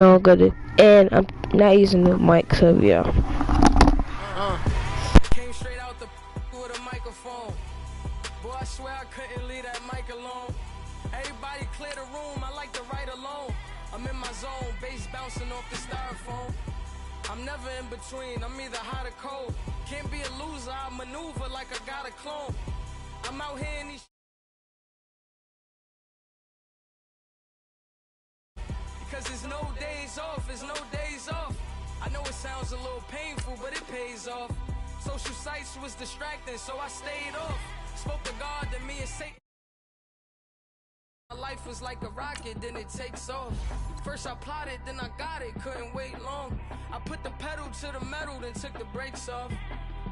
No good, and I'm not using the mic, so yeah. Came straight out the with a microphone. Boy, I swear I couldn't leave that mic alone. Everybody clear the room, I like to write alone. I'm in my zone, bass bouncing off the styrofoam. I'm never in between, I'm either hot or cold. Can't be a loser, I maneuver like I got a clone. I'm out here in these because there's no days off, there's no days off. I know it sounds a little painful, but it pays off. Social sites was distracting, so I stayed off. Spoke to God, then me and Satan. My life was like a rocket, then it takes off. First I plotted, then I got it, couldn't wait long. I put the pedal to the metal, then took the brakes off.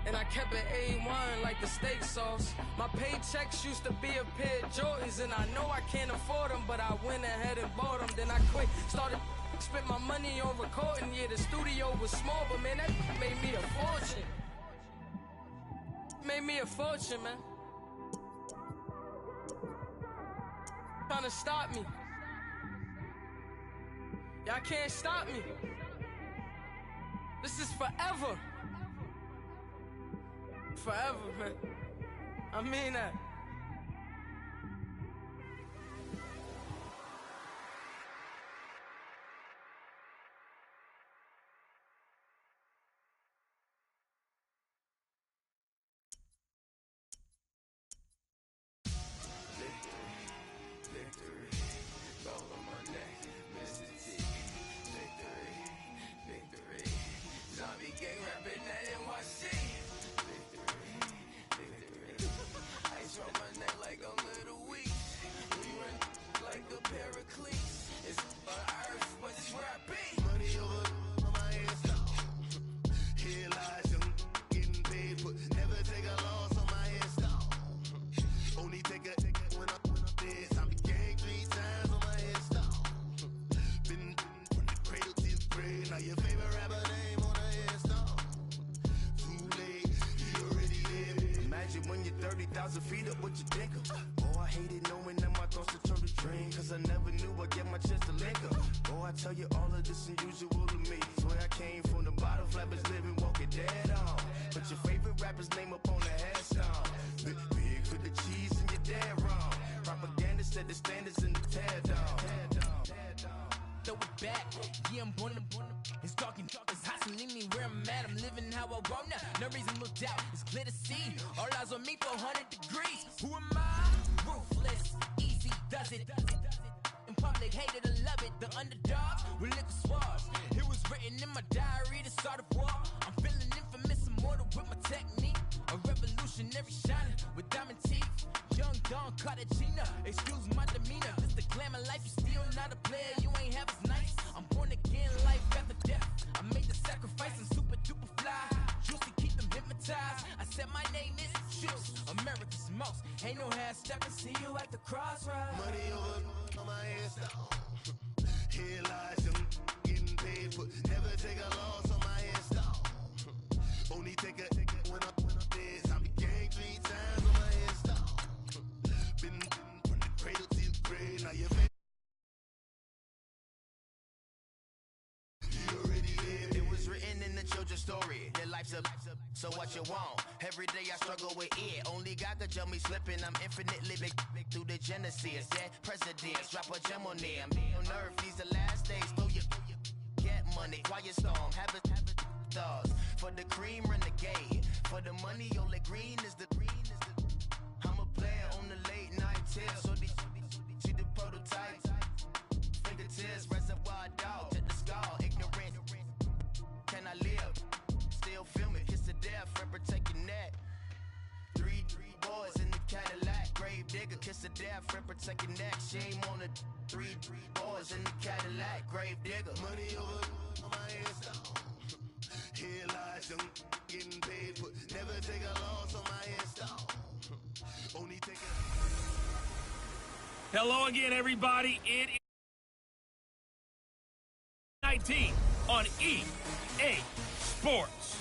And I kept it A1 like the steak sauce. My paychecks used to be a pair of Jordans, and I know I can't afford them, but I went ahead and bought them. Then I quit, started spent my money on recording. Yeah, the studio was small, but man, that made me a fortune. Made me a fortune, man. Trying to stop me. Y'all can't stop me. This is forever. Forever, man. I mean that. When you're 30,000 feet up, what you think of? Oh, I hated knowing that my thoughts would turn to dream, cause I never knew I'd get my chance to link up. Oh, I tell you all of this unusual to me. Swear I came from the bottom, flappers living, walking dead on. Put your favorite rapper's name up on the headstone. Big for the cheese and you're dead wrong. Propaganda set the standards in the tear down. Throw it back, yeah, I'm born to it's talking, it's hot, so leave me where I'm at. I'm living how I want now, no reason to look out, it's clear to see. All eyes on me for 100 degrees. Who am I? Ruthless, easy does it. In public, hated to love it. The underdogs with liquor swabs. It was written in my diary to start a war. I'm feeling infamous, immortal with my technique. A revolutionary shining with diamond teeth. Young Don Cartagena, excuse my demeanor. This the glamour life, you still not a player, you ain't half as nice. I'm born again, life after death. I made the sacrifice, I'm super duper fly. Used to keep them hypnotized. I said my name is Juice, America's most. Ain't no half stepping, see you at the crossroads. Money over on my headstone. Here lies young, getting paid, but never take a loss on my headstone. Only take a when I'm dead. I be gang 3 times on my headstone. Been from the cradle to the grave, now you're written in the children's story. Their life's up, so what you want? Every day I struggle with it. Only God could tell me slipping. I'm infinitely big through the genesis. Dead presidents, drop a gem on them. On earth, these the last days. Throw your get money, quiet storm. Have it stars. For the cream, renegade. For the money, only green is the green is the. I'm a player on the late night tier. So they see the prototype. Fingertips, reservoir dog. Check the skull, ignorant. Can I live? Still film it, kiss to death, friend protect your neck. Three boys in the Cadillac, grave digger, kiss to death, friend protect your neck. Shame on the three boys in the Cadillac, grave digger. Money over on my headstone. Here lies young, getting paid, but never take a loss on my headstone. Only take a. Hello again, everybody. It is 19 on EA Sports.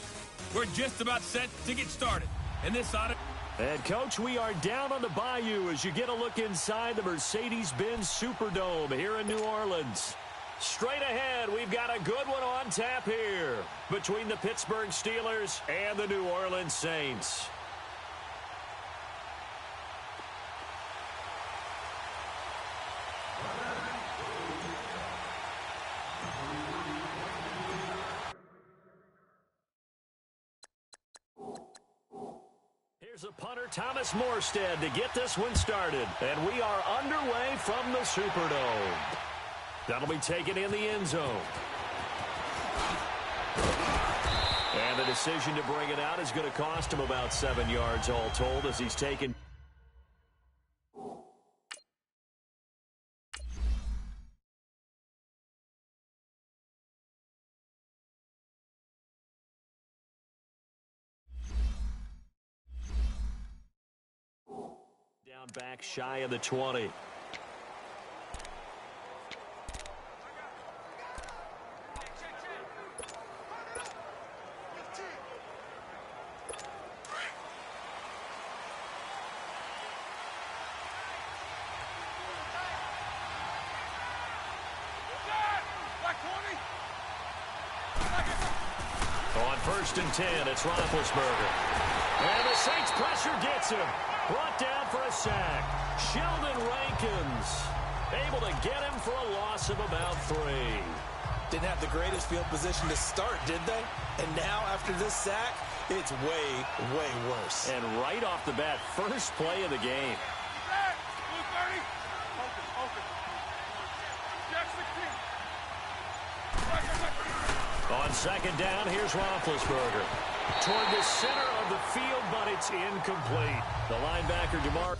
We're just about set to get started. And this ought And, Coach, we are down on the bayou as you get a look inside the Mercedes-Benz Superdome here in New Orleans. Straight ahead, we've got a good one on tap here between the Pittsburgh Steelers and the New Orleans Saints. Here's a punter, Thomas Morstead, to get this one started. And we are underway from the Superdome. That'll be taken in the end zone. And the decision to bring it out is going to cost him about 7 yards all told as he's taken. Down back shy of the 20. On 1st and 10, it's Roethlisberger. And the Saints pressure gets him. Brought down for a sack. Sheldon Rankins able to get him for a loss of about 3. Didn't have the greatest field position to start, did they? And now, after this sack, it's way, way worse. And right off the bat, first play of the game. On 2nd down, here's Roethlisberger. Toward the center of the field, but it's incomplete. The linebacker, DeMar.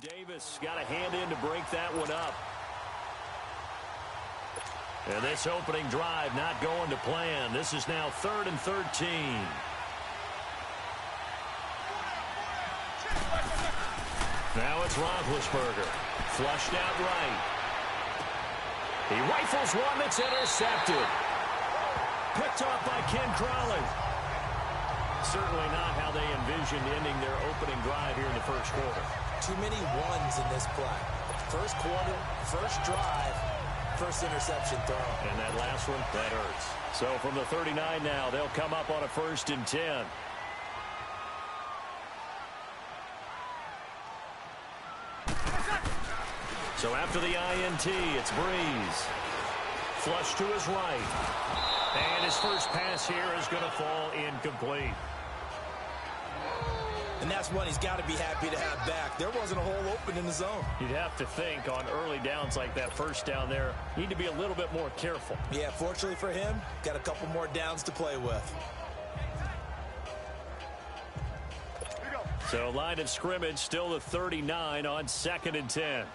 Davis got a hand in to break that one up. And this opening drive not going to plan. This is now 3rd and 13. Now it's Roethlisberger. Flushed out right. He rifles one that's intercepted. Picked off by Ken Crawley. Certainly not how they envisioned ending their opening drive here in the first quarter. Too many ones in this play. First quarter, first drive, first interception throw. And that last one, that hurts. So from the 39 now, they'll come up on a 1st and 10. So after the INT, it's Breeze. Flush to his right. And his first pass here is going to fall incomplete. And that's one he's got to be happy to have back. There wasn't a hole open in the zone. You'd have to think on early downs like that first down there, you need to be a little bit more careful. Yeah, fortunately for him, got a couple more downs to play with. So line of scrimmage still the 39 on 2nd and 10.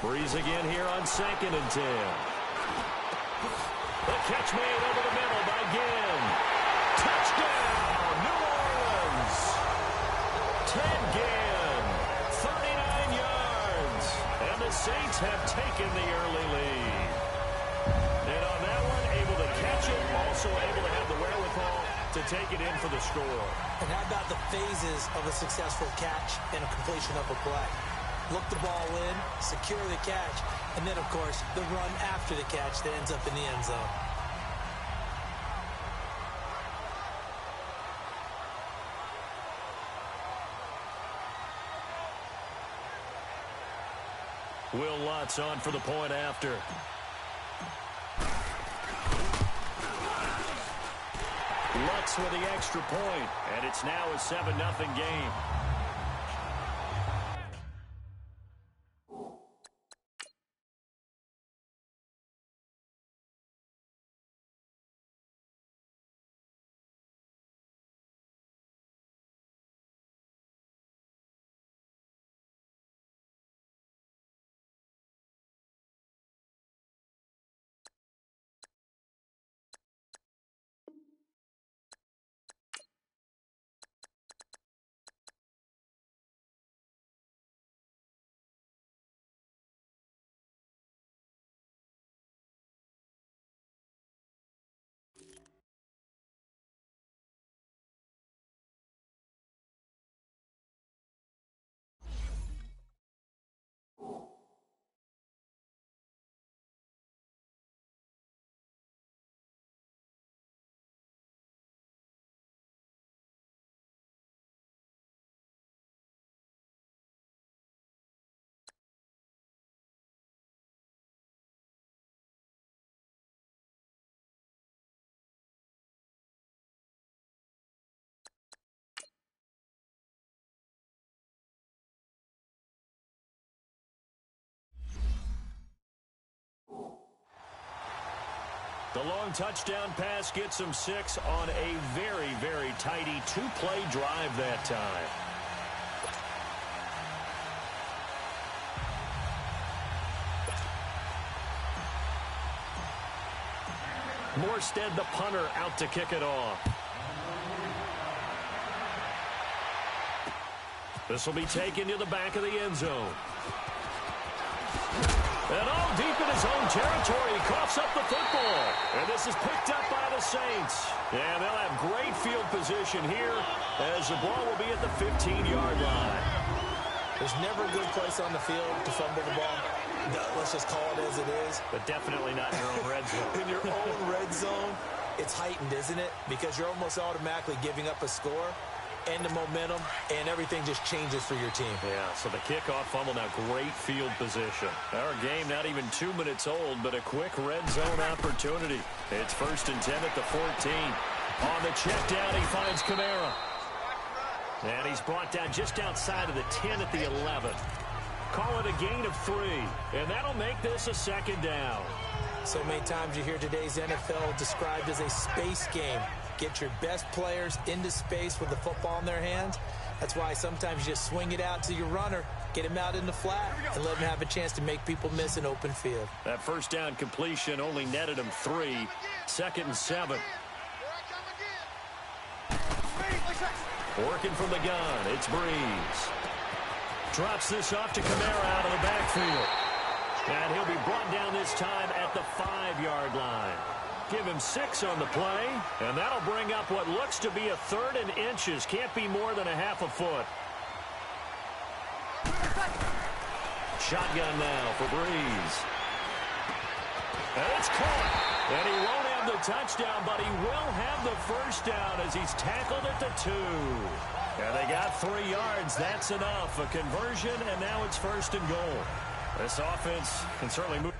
Breeze again here on 2nd and 10. The catch made over the middle by Ginn. Touchdown, New Orleans. Ted Ginn, 39 yards. And the Saints have taken the early lead. And on that one, able to catch it, also able to have the wherewithal to take it in for the score. And how about the phases of a successful catch and a completion of a play? Look the ball in, secure the catch, and then, of course, the run after the catch that ends up in the end zone. Will Lutz on for the point after. Lutz with the extra point, and it's now a 7-0 game. The long touchdown pass gets him 6 on a very, very tidy 2-play drive that time. Morstead, the punter, out to kick it off. This will be taken to the back of the end zone. And all deep in his own territory, he coughs up the football. And this is picked up by the Saints. And they'll have great field position here as the ball will be at the 15-yard line. There's never a good place on the field to fumble the ball. Let's just call it as it is. But definitely not in your own red zone. In your own red zone, it's heightened, isn't it? Because you're almost automatically giving up a score and the momentum, and everything just changes for your team. Yeah, so the kickoff fumble, now great field position. Our game not even 2 minutes old, but a quick red zone opportunity. It's 1st and 10 at the 14. On the check down, he finds Kamara. And he's brought down just outside of the 10 at the 11. Call it a gain of 3, and that'll make this a 2nd down. So many times you hear today's NFL described as a space game. get your best players into space with the football in their hands. That's why sometimes you just swing it out to your runner, get him out in the flat, and let him have a chance to make people miss an open field. That first down completion only netted him 3. 2nd and 7. Working from the gun, it's Breeze. Drops this off to Kamara out of the backfield. And he'll be brought down this time at the 5-yard line. Give him 6 on the play, and that'll bring up what looks to be a 3rd and inches. Can't be more than a half a foot. Shotgun now for Breeze. And it's caught. And he won't have the touchdown, but he will have the first down as he's tackled at the 2. And they got 3 yards. That's enough. A conversion, and now it's 1st and goal. This offense can certainly move.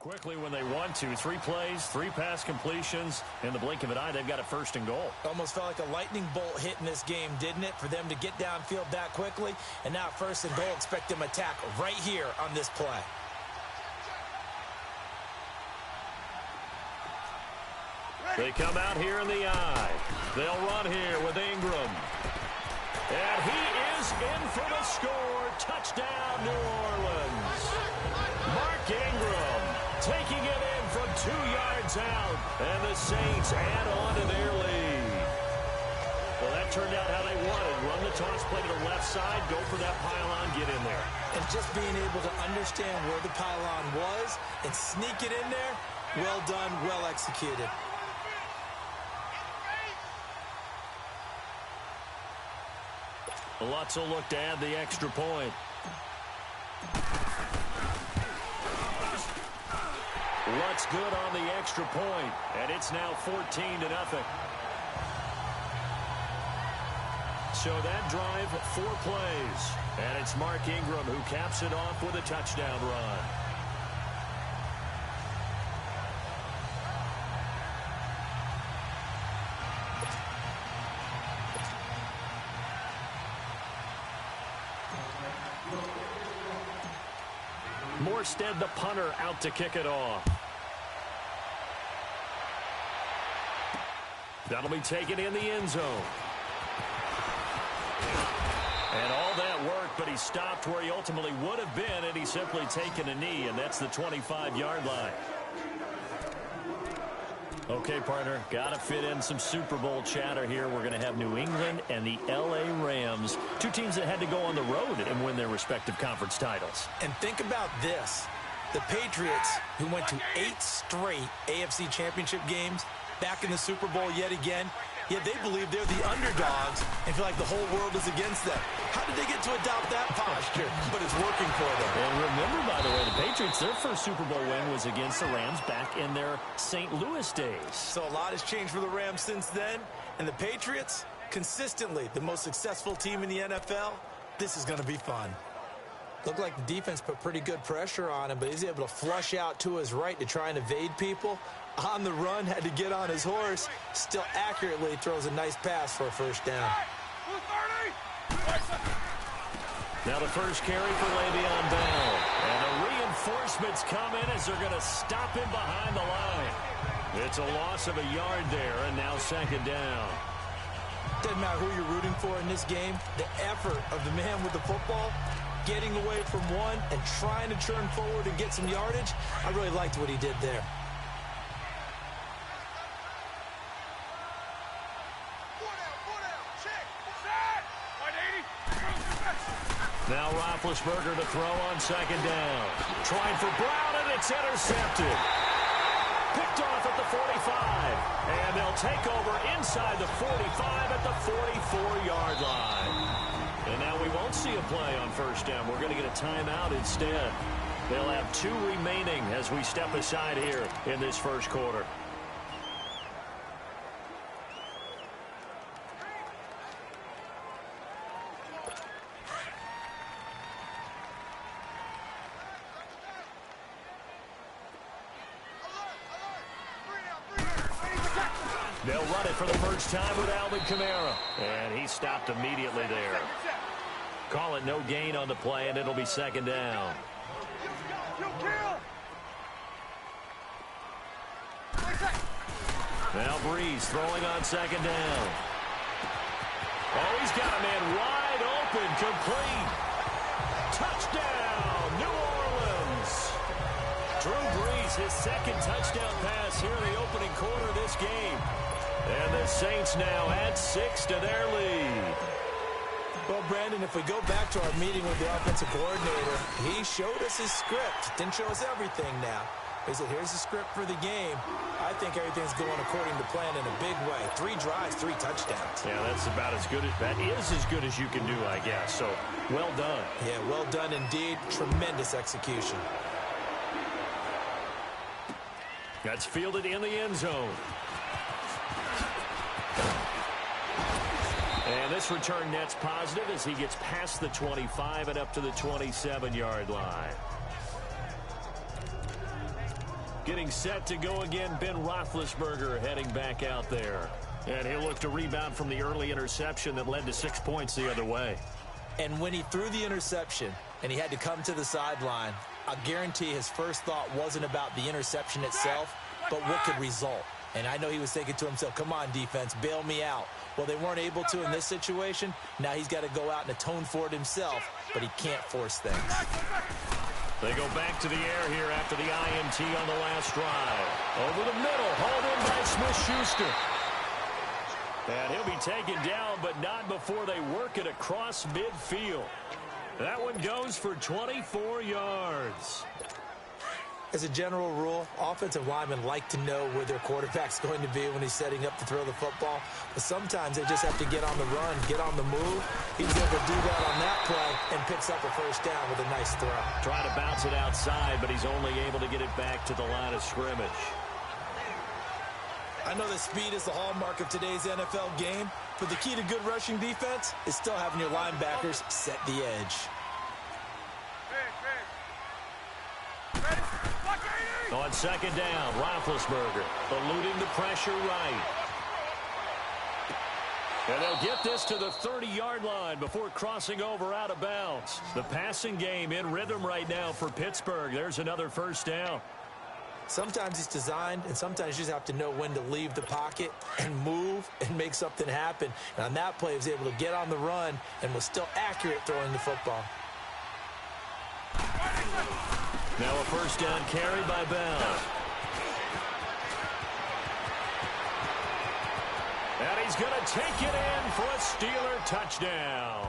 Quickly when they want to. 3 plays, 3 pass completions. In the blink of an eye, they've got a 1st and goal. Almost felt like a lightning bolt hit in this game, didn't it? For them to get downfield that quickly. And now 1st and goal, expect them to attack right here on this play. They come out here in the eye. They'll run here with Ingram. And he is in for the score. Touchdown, New Orleans. Mark Ingram taking it in from 2 yards out. And the Saints add on to their lead. Well, that turned out how they wanted. Run the toss play to the left side, go for that pylon, get in there. And just being able to understand where the pylon was and sneak it in there, well done, well executed. Lutz will look to add the extra point. Lutz good on the extra point, and it's now 14-0. So that drive, 4 plays, and it's Mark Ingram who caps it off with a touchdown run. Morstead, the punter, out to kick it off. That'll be taken in the end zone. And all that work, but he stopped where he ultimately would have been, and he's simply taken a knee, and that's the 25-yard line. Okay, partner, got to fit in some Super Bowl chatter here. We're going to have New England and the L.A. Rams, 2 teams that had to go on the road and win their respective conference titles. And think about this. The Patriots, who went to 8 straight AFC championship games, back in the Super Bowl yet again, yet they believe they're the underdogs and feel like the whole world is against them. How did they get to adopt that posture? But it's working for them. And remember, by the way, the Patriots, their first Super Bowl win was against the Rams back in their St. Louis days. So a lot has changed for the Rams since then. And the Patriots, consistently the most successful team in the NFL. This is going to be fun. Looked like the defense put pretty good pressure on him, but he's able to flush out to his right to try and evade people. On the run, had to get on his horse. Still accurately throws a nice pass for a 1st down. Now the first carry for Le'Veon Bell. And the reinforcements come in as they're going to stop him behind the line. It's a loss of a yard there, and now 2nd down. Doesn't matter who you're rooting for in this game. The effort of the man with the football, getting away from one and trying to turn forward and get some yardage, I really liked what he did there. Now Roethlisberger to throw on 2nd down. Trying for Brown, and it's intercepted. Picked off at the 45. And they'll take over inside the 45 at the 44-yard line. And now we won't see a play on 1st down. We're going to get a timeout instead. They'll have 2 remaining as we step aside here in this 1st quarter. They'll run it for the first time with Alvin Kamara. And he stopped immediately there. Call it no gain on the play, and it'll be 2nd down. Now Breeze throwing on 2nd down. Oh, he's got a man wide open, complete. Touchdown, New Orleans. Drew Brees, his 2nd touchdown pass here in the opening quarter of this game. And the Saints now add 6 to their lead. Well, Brandon, if we go back to our meeting with the offensive coordinator, he showed us his script. Didn't show us everything now. He said, here's the script for the game. I think everything's going according to plan in a big way. 3 drives, 3 touchdowns. Yeah, that's about as good as, that is as good as you can do, I guess. So, well done. Yeah, well done indeed. Tremendous execution. That's fielded in the end zone. And this return net's positive as he gets past the 25 and up to the 27-yard line. Getting set to go again, Ben Roethlisberger heading back out there. And he'll look to rebound from the early interception that led to 6 points the other way. And when he threw the interception and he had to come to the sideline, I guarantee his first thought wasn't about the interception itself, but what could result. And I know he was thinking to himself, come on, defense, bail me out. Well, they weren't able to in this situation. Now he's got to go out and atone for it himself, but he can't force things. They go back to the air here after the INT on the last drive. Over the middle, hauled in by Smith-Schuster. And he'll be taken down, but not before they work it across midfield. That one goes for 24 yards. As a general rule, offensive linemen like to know where their quarterback's going to be when he's setting up to throw the football. But sometimes they just have to get on the run, get on the move. He was able to do that on that play and picks up a first down with a nice throw. Trying to bounce it outside, but he's only able to get it back to the line of scrimmage. I know that speed is the hallmark of today's NFL game, but the key to good rushing defense is still having your linebackers set the edge. On second down, Roethlisberger eluding the pressure right. And they'll get this to the 30-yard line before crossing over out of bounds. The passing game in rhythm right now for Pittsburgh. There's another first down. Sometimes it's designed, and sometimes you just have to know when to leave the pocket and move and make something happen. And on that play, he was able to get on the run and was still accurate throwing the football. Now a first down carry by Bell. And he's going to take it in for a Steeler touchdown.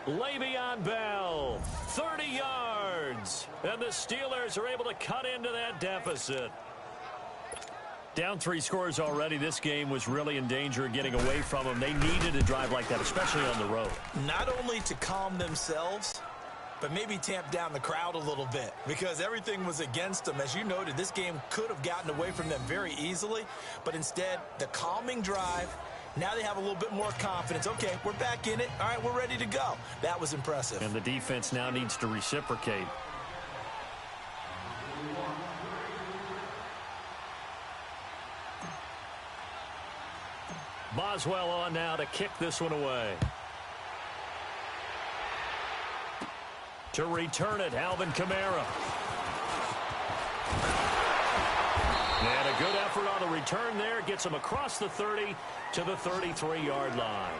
Le'Veon Bell, 30 yards. And the Steelers are able to cut into that deficit. Down 3 scores already. This game was really in danger of getting away from them. They needed a drive like that, especially on the road. Not only to calm themselves, but maybe tamp down the crowd a little bit because everything was against them. As you noted, this game could have gotten away from them very easily, but instead, the calming drive, now they have a little bit more confidence. Okay, we're back in it. All right, we're ready to go. That was impressive. And the defense now needs to reciprocate. Boswell on now to kick this one away. To return it, Alvin Kamara. And a good effort on the return there. Gets him across the 30 to the 33-yard line.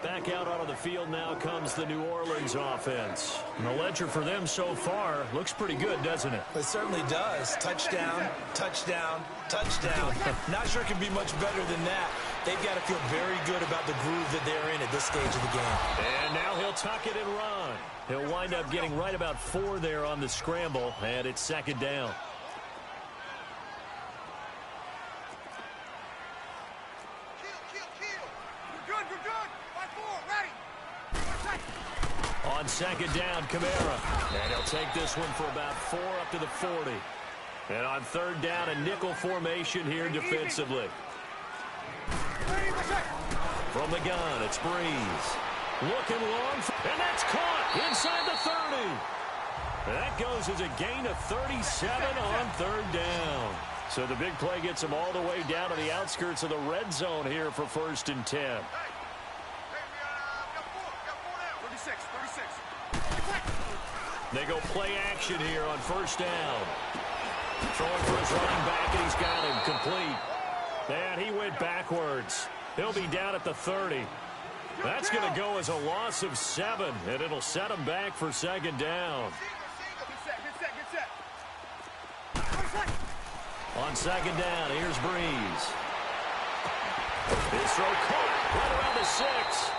Back out onto the field now comes the New Orleans offense. And the ledger for them so far looks pretty good, doesn't it? It certainly does. Touchdown, touchdown, touchdown. Not sure it can be much better than that. They've got to feel very good about the groove that they're in at this stage of the game. And now he'll tuck it and run. He'll wind up getting right about 4 there on the scramble, and it's second down. On second down, Kamara. And he'll take this one for about 4 up to the 40. And on third down, a nickel formation here defensively. From the gun, it's Breeze. Looking long, and that's caught inside the 30. That goes as a gain of 37 on third down. So the big play gets them all the way down to the outskirts of the red zone here for 1st and 10. They go play action here on first down. Throwing for his running back, and he's got him complete. And he went backwards. He'll be down at the 30. That's going to go as a loss of 7, and it'll set him back for second down. On second down, here's Breeze. His throw caught right around the 6.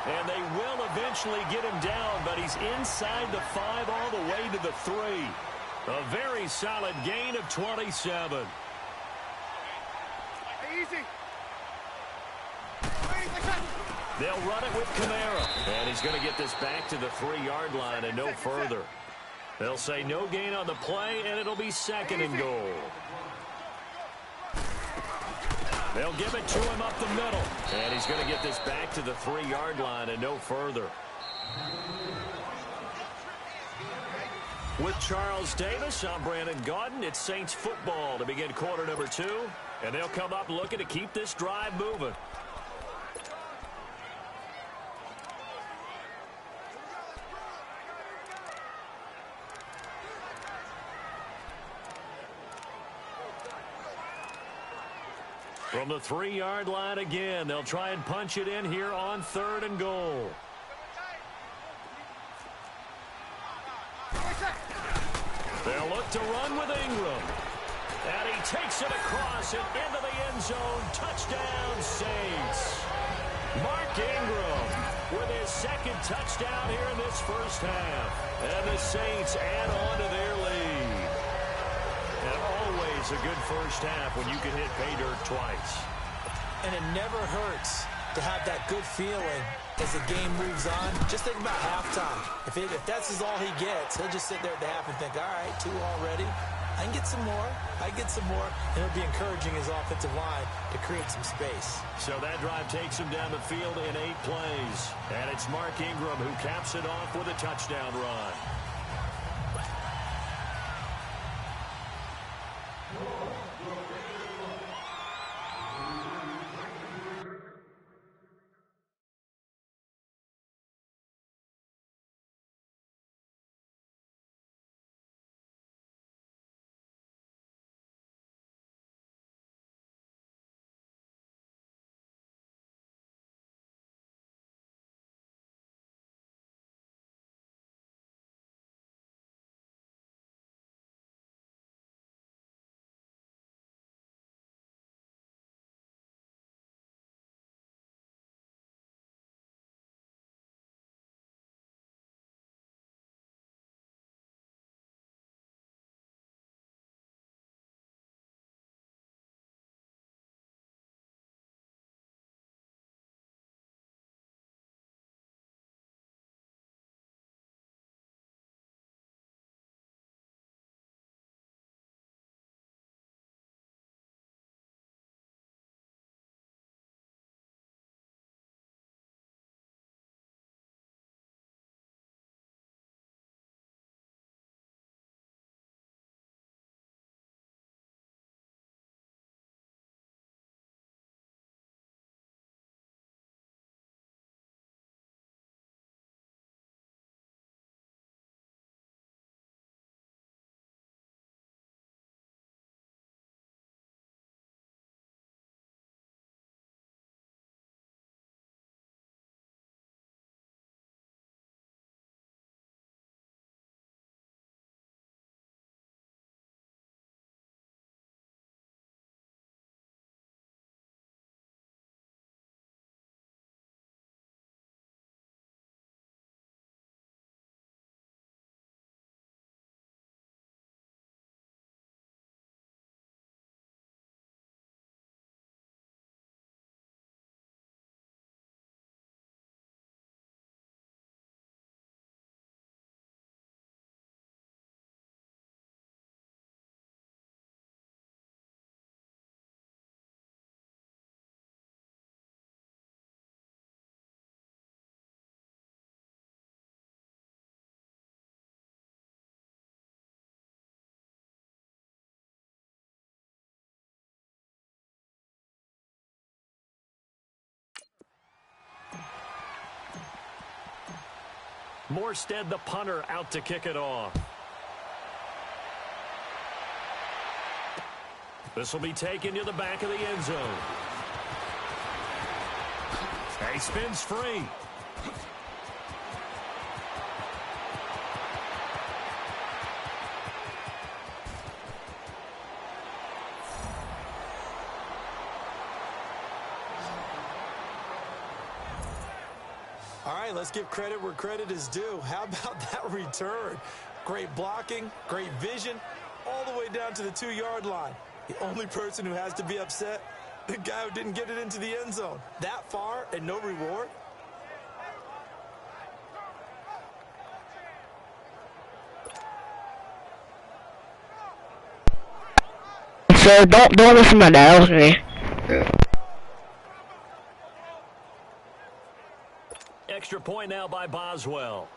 And they will eventually get him down, but he's inside the 5 all the way to the 3. A very solid gain of 27. They'll run it with Kamara. And he's going to get this back to the 3-yard line and no further. They'll say no gain on the play, and it'll be second and goal. They'll give it to him up the middle. And he's going to get this back to the 3-yard line and no further. With Charles Davis, I'm Brandon Gaudin. It's Saints football to begin quarter number 2. And they'll come up looking to keep this drive moving. From the 3-yard line again, they'll try and punch it in here on 3rd and goal. They'll look to run with Ingram. And he takes it across and into the end zone. Touchdown, Saints. Mark Ingram with his 2nd touchdown here in this first half. And the Saints add on to their lead. And always a good first half when you can hit pay dirt twice. And it never hurts to have that good feeling as the game moves on. Just think about halftime. If that's all he gets, he'll just sit there at the half and think, all right, 2 already. I can get some more. I can get some more. And it'll be encouraging his offensive line to create some space. So that drive takes him down the field in 8 plays. And it's Mark Ingram who caps it off with a touchdown run. Morstead, the punter, out to kick it off. This will be taken to the back of the end zone. He spins free. All right, let's give credit where credit is due. How about that return? Great blocking, great vision, all the way down to the 2-yard line. The only person who has to be upset, the guy who didn't get it into the end zone. That far and no reward? So don't listen to my dad, listen to me. Extra point now by Boswell.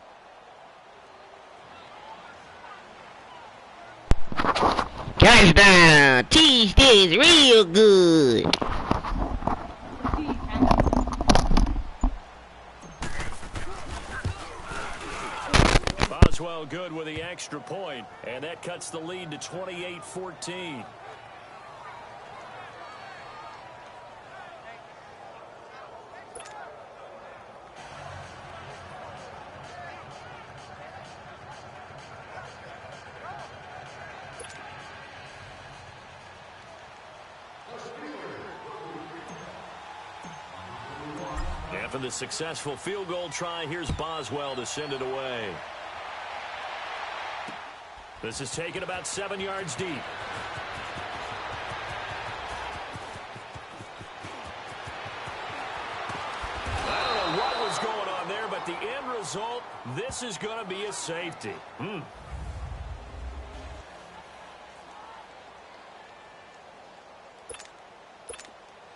Touchdown! Teach this real good. Boswell good with the extra point, and that cuts the lead to 28-14. After the successful field goal try, here's Boswell to send it away. This is taken about 7 yards deep. I don't know what was going on there, but the end result, this is going to be a safety.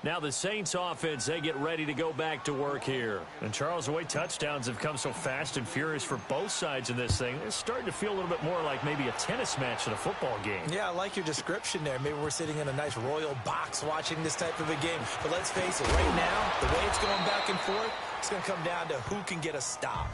Now the Saints offense, they get ready to go back to work here. And Charles, the way touchdowns have come so fast and furious for both sides in this thing, it's starting to feel a little bit more like maybe a tennis match than a football game. Yeah, I like your description there. Maybe we're sitting in a nice royal box watching this type of a game. But let's face it, right now, the way it's going back and forth, it's going to come down to who can get a stop.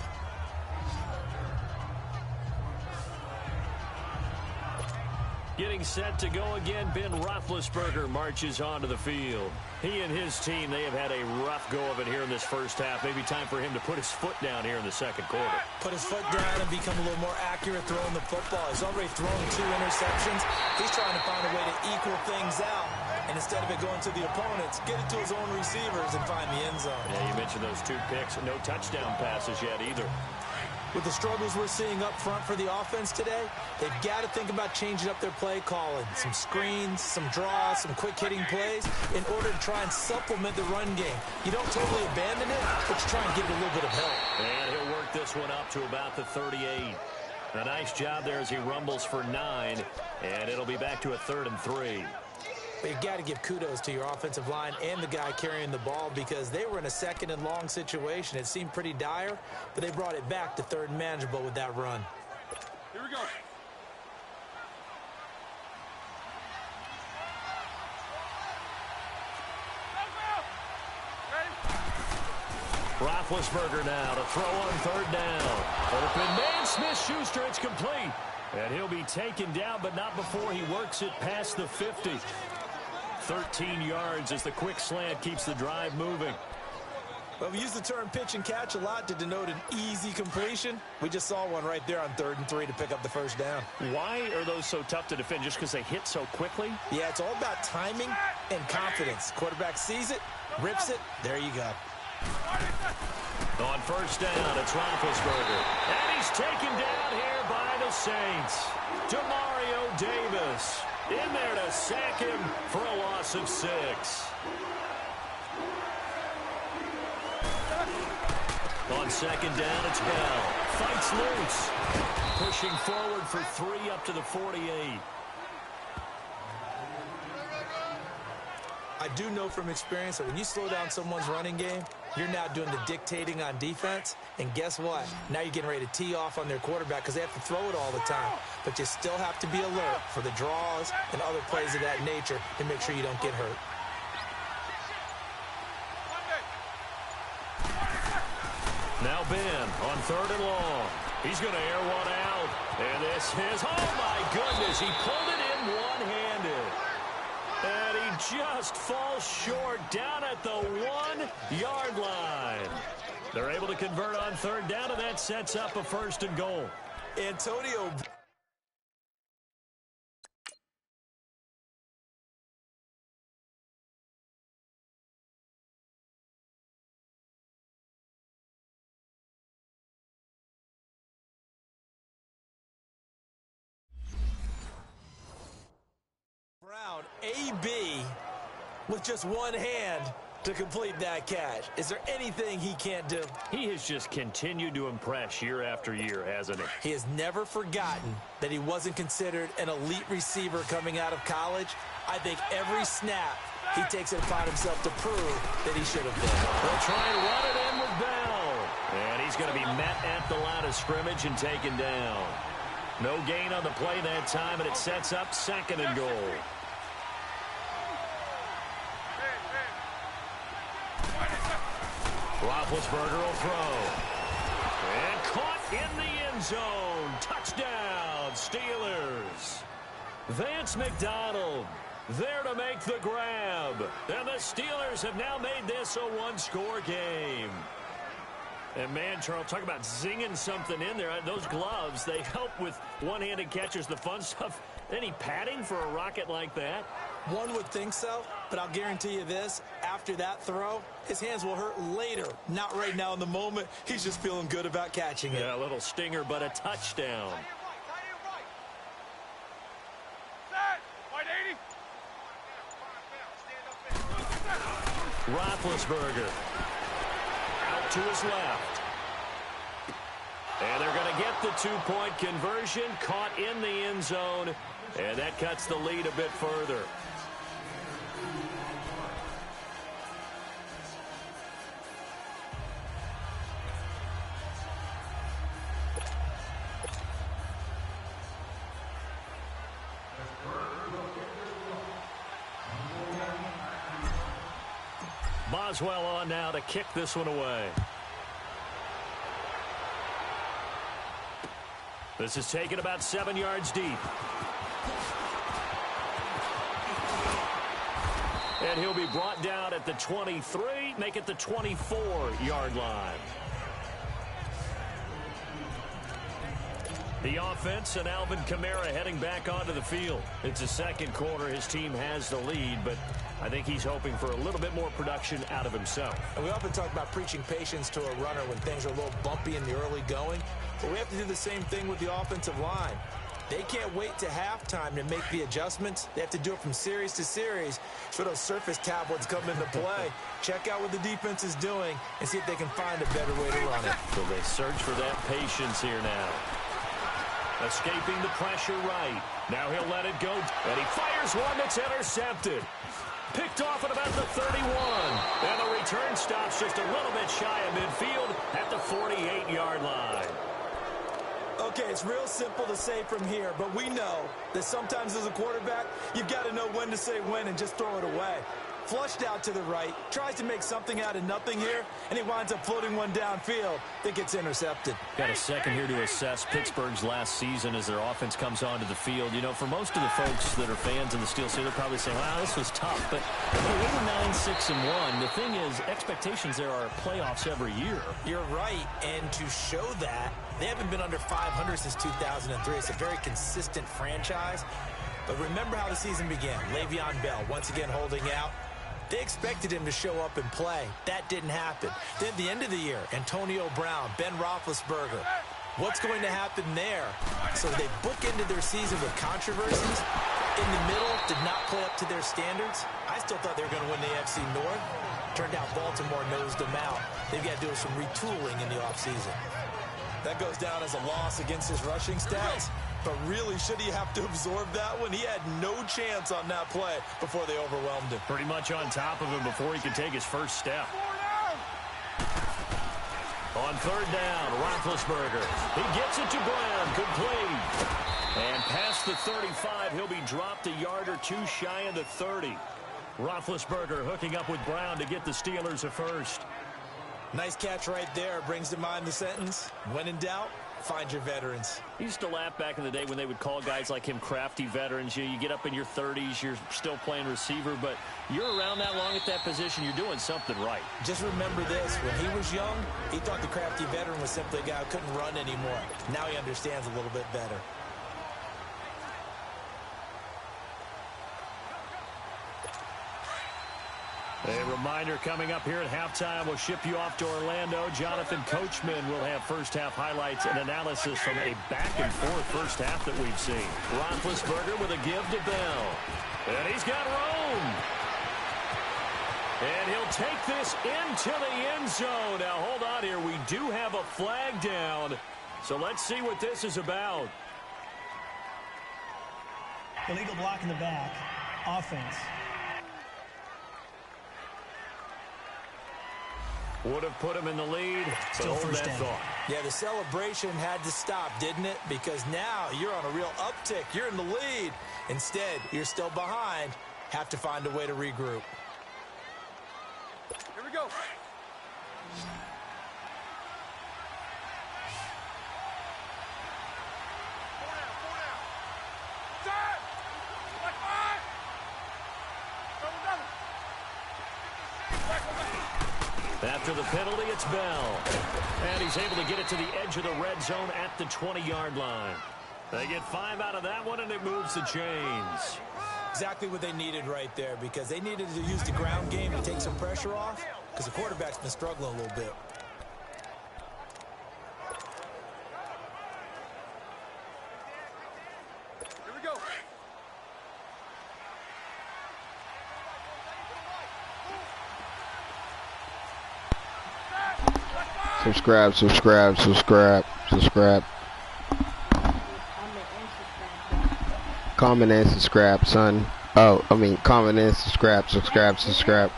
Getting set to go again, Ben Roethlisberger marches onto the field. He and his team, they have had a rough go of it here in this first half. Maybe time for him to put his foot down here in the second quarter. Put his foot down and become a little more accurate throwing the football. He's already thrown 2 interceptions. He's trying to find a way to equal things out. And instead of it going to the opponents, get it to his own receivers and find the end zone. Yeah, you mentioned those 2 picks. No touchdown passes yet either. With the struggles we're seeing up front for the offense today, they've got to think about changing up their play calling. Some screens, some draws, some quick-hitting plays in order to try and supplement the run game. You don't totally abandon it, but you try and give it a little bit of help. And he'll work this one up to about the 38. A nice job there as he rumbles for 9, and it'll be back to a 3rd and 3. But you've got to give kudos to your offensive line and the guy carrying the ball because they were in a 2nd and long situation. It seemed pretty dire, but they brought it back to 3rd and manageable with that run. Here we go. Roethlisberger now to throw on 3rd down. Open man, Smith-Schuster, it's complete. And he'll be taken down, but not before he works it past the 50. 13 yards as the quick slant keeps the drive moving. Well, we use the term pitch and catch a lot to denote an easy completion. We just saw one right there on 3rd and 3 to pick up the first down. Why are those so tough to defend? Just because they hit so quickly? Yeah, it's all about timing and confidence. Quarterback sees it, rips it, there you go. On 1st down, it's Roethlisberger. And he's taken down here by the Saints. Demario Davis in there to sack him for a loss of 6. On 2nd down, it's Bell. Fights loose. Pushing forward for 3 up to the 48. I do know from experience that when you slow down someone's running game, you're now doing the dictating on defense. And guess what? Now you're getting ready to tee off on their quarterback because they have to throw it all the time. But you still have to be alert for the draws and other plays of that nature to make sure you don't get hurt. Now Ben on 3rd and long. He's going to air one out. And this is, oh my goodness, he pulled it in one-handed. And he just falls short down at the 1-yard line. They're able to convert on 3rd down, and that sets up a 1st and goal. Antonio. Brown, AB, with just one hand to complete that catch. Is there anything he can't do? He has just continued to impress year after year, hasn't he? He has never forgotten that he wasn't considered an elite receiver coming out of college. I think every snap he takes it upon himself to prove that he should have been. They'll try and run it in with Bell. And he's going to be met at the line of scrimmage and taken down. No gain on the play that time, and it sets up 2nd and goal. Roethlisberger will throw. And caught in the end zone. Touchdown, Steelers. Vance McDonald there to make the grab. And the Steelers have now made this a one-score game. And, man, Charles, talk about zinging something in there. Those gloves, they help with one-handed catches, the fun stuff. Any padding for a rocket like that? One would think so, but I'll guarantee you this. After that throw, his hands will hurt later. Not right now in the moment. He's just feeling good about catching it. Yeah, a little stinger, but a touchdown. Roethlisberger out to his left. And they're going to get the two-point conversion, caught in the end zone, and that cuts the lead a bit further. Boswell on now to kick this one away. This is taken about 7 yards deep. And he'll be brought down at the 23, make it the 24-yard line. The offense and Alvin Kamara heading back onto the field. It's the second quarter. His team has the lead, but I think he's hoping for a little bit more production out of himself. And we often talk about preaching patience to a runner when things are a little bumpy in the early going, but we have to do the same thing with the offensive line. They can't wait to halftime to make the adjustments. They have to do it from series to series for those surface tablets come into play. Check out what the defense is doing and see if they can find a better way to run it. So they search for that patience here now. Escaping the pressure right. Now he'll let it go. And he fires one that's intercepted. Picked off at about the 31. And the return stops just a little bit shy of midfield at the 48-yard line. Okay, it's real simple to say from here, but we know that sometimes as a quarterback, you've got to know when to say when and just throw it away. Flushed out to the right, tries to make something out of nothing here, and he winds up floating one downfield that gets intercepted. Got a second here to assess Pittsburgh's last season as their offense comes onto the field. You know, for most of the folks that are fans of the Steelers, they're probably saying, wow, this was tough. But 8-9, 6-1. The thing is, expectations there are playoffs every year. You're right, and to show that, they haven't been under 500 since 2003. It's a very consistent franchise. But remember how the season began. Le'Veon Bell once again holding out. They expected him to show up and play. That didn't happen. Then at the end of the year, Antonio Brown, Ben Roethlisberger. What's going to happen there? So they bookended their season with controversies. In the middle, did not play up to their standards. I still thought they were going to win the AFC North. Turned out Baltimore nosed them out. They've got to do some retooling in the offseason. That goes down as a loss against his rushing stats. But really, should he have to absorb that one? He had no chance on that play before they overwhelmed him. Pretty much on top of him before he could take his first step. On third down, Roethlisberger. He gets it to Brown, complete. And past the 35, he'll be dropped a yard or two shy of the 30. Roethlisberger hooking up with Brown to get the Steelers a first. Nice catch right there. Brings to mind the sentence, when in doubt, find your veterans. I used to laugh back in the day when they would call guys like him crafty veterans. You get up in your 30s, you're still playing receiver, but you're around that long at that position, you're doing something right. Just remember this, when he was young, he thought the crafty veteran was simply a guy who couldn't run anymore. Now he understands a little bit better. A reminder coming up here at halftime. We'll ship you off to Orlando. Jonathan Coachman will have first-half highlights and analysis from a back-and-forth first half that we've seen. Roethlisberger with a give to Bell. And he's got room. And he'll take this into the end zone. Now, hold on here. We do have a flag down. So let's see what this is about. Illegal block in the back. Offense. Would have put him in the lead. Still first down. Yeah, the celebration had to stop, didn't it? Because now you're on a real uptick. You're in the lead. Instead, you're still behind. Have to find a way to regroup. Here we go. After the penalty, it's Bell. And he's able to get it to the edge of the red zone at the 20-yard line. They get 5 out of that one, and it moves the chains. Exactly what they needed right there, because they needed to use the ground game to take some pressure off, because the quarterback's been struggling a little bit. Here we go. Subscribe, subscribe, subscribe, subscribe. Comment and subscribe, son. Oh, I mean, comment and subscribe, subscribe, subscribe.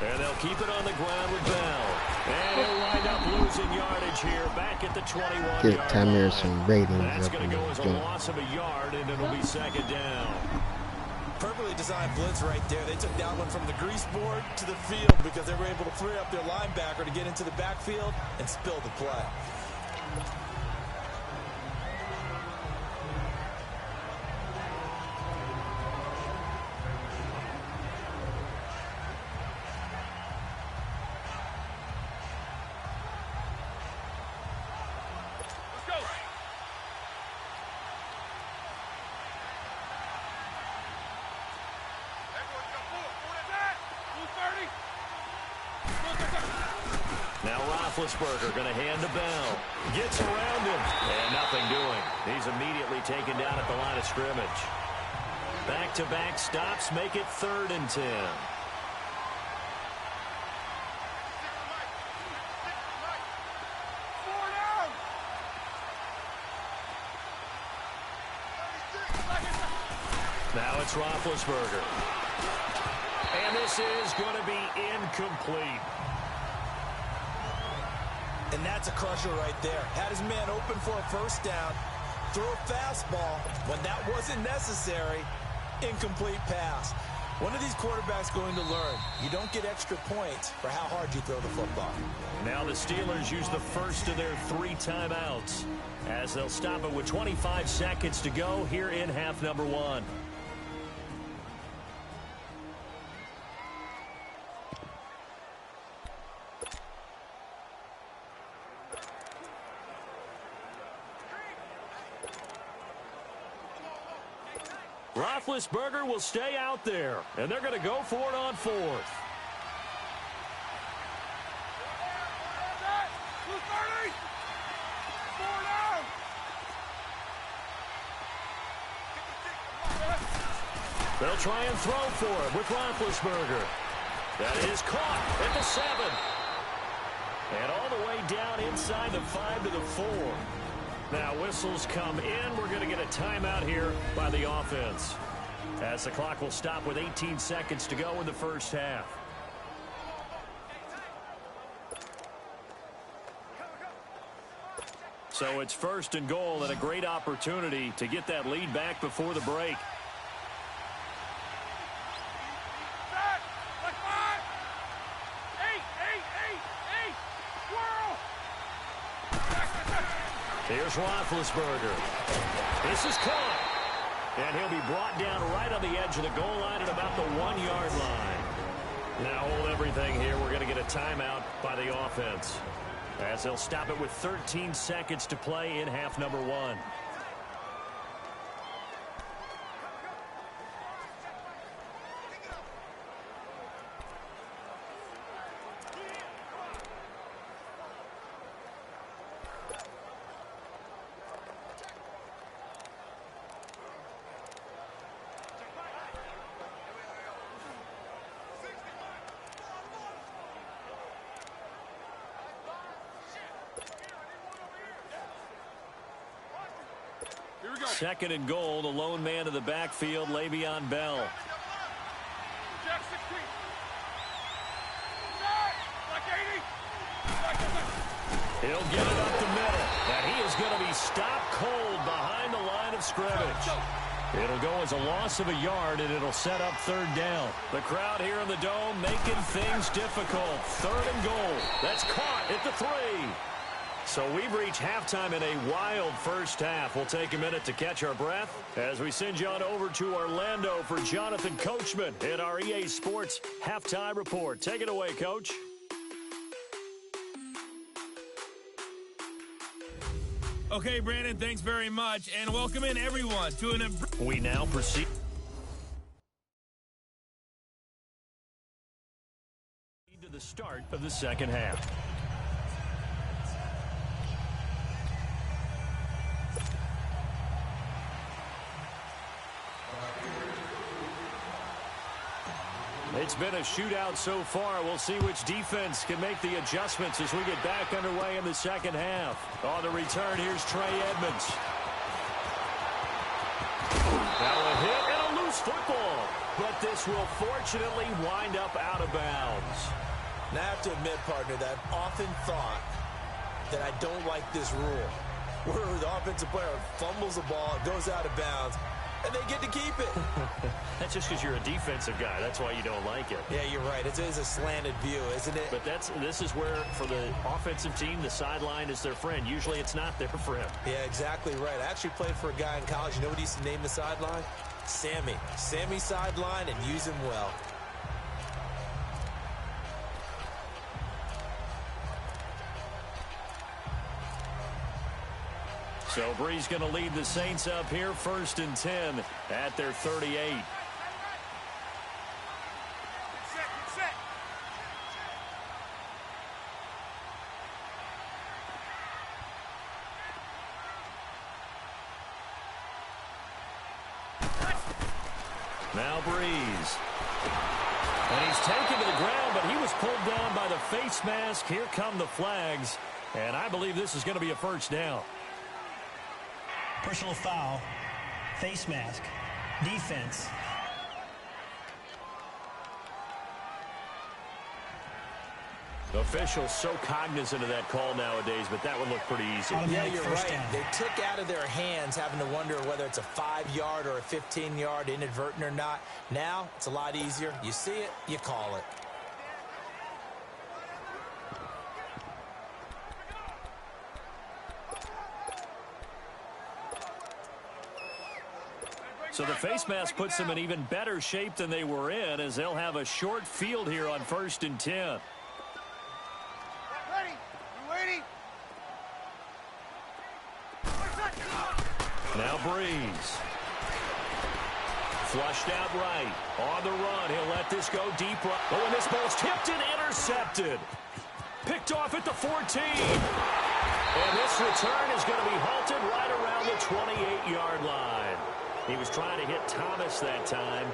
And they'll keep it on the ground with Bell. And he'll wind up losing yardage here back at the 21-yard line. Get 10 minutes some ratings. That's going to go as a loss of a yard, and it'll be second down. Perfectly designed blitz right there. They took that one from the grease board to the field because they were able to free up their linebacker to get into the backfield and spill the play. Roethlisberger going to hand to Bell. Gets around him. And nothing doing. He's immediately taken down at the line of scrimmage. Back-to-back stops make it 3rd and 10. Now it's Roethlisberger. And this is going to be incomplete. And that's a crusher right there. Had his man open for a first down. Throw a fastball when that wasn't necessary. Incomplete pass. One of these quarterbacks going to learn. You don't get extra points for how hard you throw the football. Now the Steelers use the first of their 3 timeouts as they'll stop it with 25 seconds to go here in half number 1. Roethlisberger will stay out there, and they're going to go for it on 4th. They'll try and throw for it with Roethlisberger. That is caught at the 7. And all the way down inside the 5 to the 4. Now whistles come in. We're going to get a timeout here by the offense, as the clock will stop with 18 seconds to go in the first half. So it's 1st and goal, and a great opportunity to get that lead back before the break. Here's Roethlisberger. This is caught. And he'll be brought down right on the edge of the goal line at about the 1-yard line. Now hold everything here. We're going to get a timeout by the offense, as they'll stop it with 13 seconds to play in half number 1. Second and goal, the lone man in the backfield, Le'Veon Bell. He'll get it up the middle, and he is going to be stopped cold behind the line of scrimmage. It'll go as a loss of a yard, and it'll set up third down. The crowd here in the Dome making things difficult. Third and goal. That's caught at the 3. So we've reached halftime in a wild first half. We'll take a minute to catch our breath as we send you on over to Orlando for Jonathan Coachman in our EA Sports Halftime Report. Take it away, Coach. Okay, Brandon, thanks very much, and welcome in everyone to an... We now proceed to the start of the second half. It's been a shootout so far. We'll see which defense can make the adjustments as we get back underway in the second half. On the return, here's Trey Edmonds. Now a hit and a loose football. But this will fortunately wind up out of bounds. Now I have to admit, partner, that I've often thought that I don't like this rule, where the offensive player fumbles the ball, it goes out of bounds, and they get to keep it. That's just because you're a defensive guy. That's why you don't like it. Yeah, you're right. It is a slanted view, isn't it? But this is where, for the offensive team, the sideline is their friend. Usually it's not their friend. Yeah, exactly right. I actually played for a guy in college. You know what he used to name the sideline? Sammy. Sammy sideline, and use him well. So Bree's going to lead the Saints up here, 1st and 10 at their 38. Now Breeze. And he's taken to the ground, but he was pulled down by the face mask. Here come the flags. And I believe this is going to be a first down. Personal foul, face mask, defense. Officials so cognizant of that call nowadays, but that would look pretty easy. Yeah, you're right. They took out of their hands having to wonder whether it's a 5-yard or a 15-yard, inadvertent or not. Now, it's a lot easier. You see it, you call it. So the face mask puts them in even better shape than they were in, as they'll have a short field here on 1st and 10. Ready? You waiting? Now Breeze. Flushed out right. On the run. He'll let this go deep right. Oh, and this ball's tipped and intercepted. Picked off at the 14. And this return is going to be halted right around the 28-yard line. He was trying to hit Thomas that time.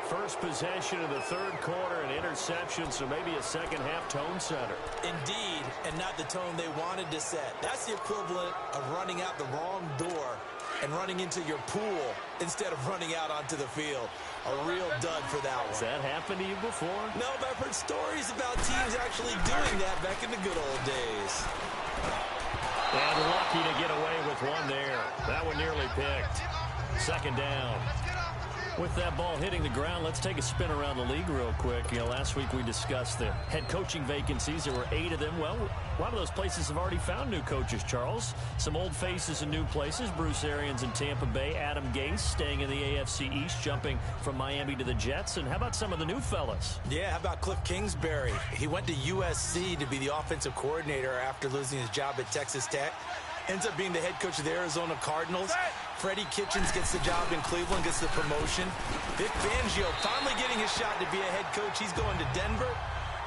First possession of the third quarter, an interception, so maybe a second-half tone setter. Indeed, and not the tone they wanted to set. That's the equivalent of running out the wrong door and running into your pool instead of running out onto the field. A real dud for that one. Has that happened to you before? No, but I've heard stories about teams actually doing that back in the good old days. And lucky to get away with one there. That one nearly picked. Second down. With that ball hitting the ground, let's take a spin around the league real quick. You know, last week we discussed the head coaching vacancies. There were 8 of them. Well, a lot of those places have already found new coaches, Charles. Some old faces in new places. Bruce Arians in Tampa Bay. Adam Gase staying in the AFC East, jumping from Miami to the Jets. And how about some of the new fellas? Yeah, how about Cliff Kingsbury? He went to USC to be the offensive coordinator after losing his job at Texas Tech. Ends up being the head coach of the Arizona Cardinals. Freddie Kitchens gets the job in Cleveland, gets the promotion. Vic Fangio finally getting his shot to be a head coach. He's going to Denver.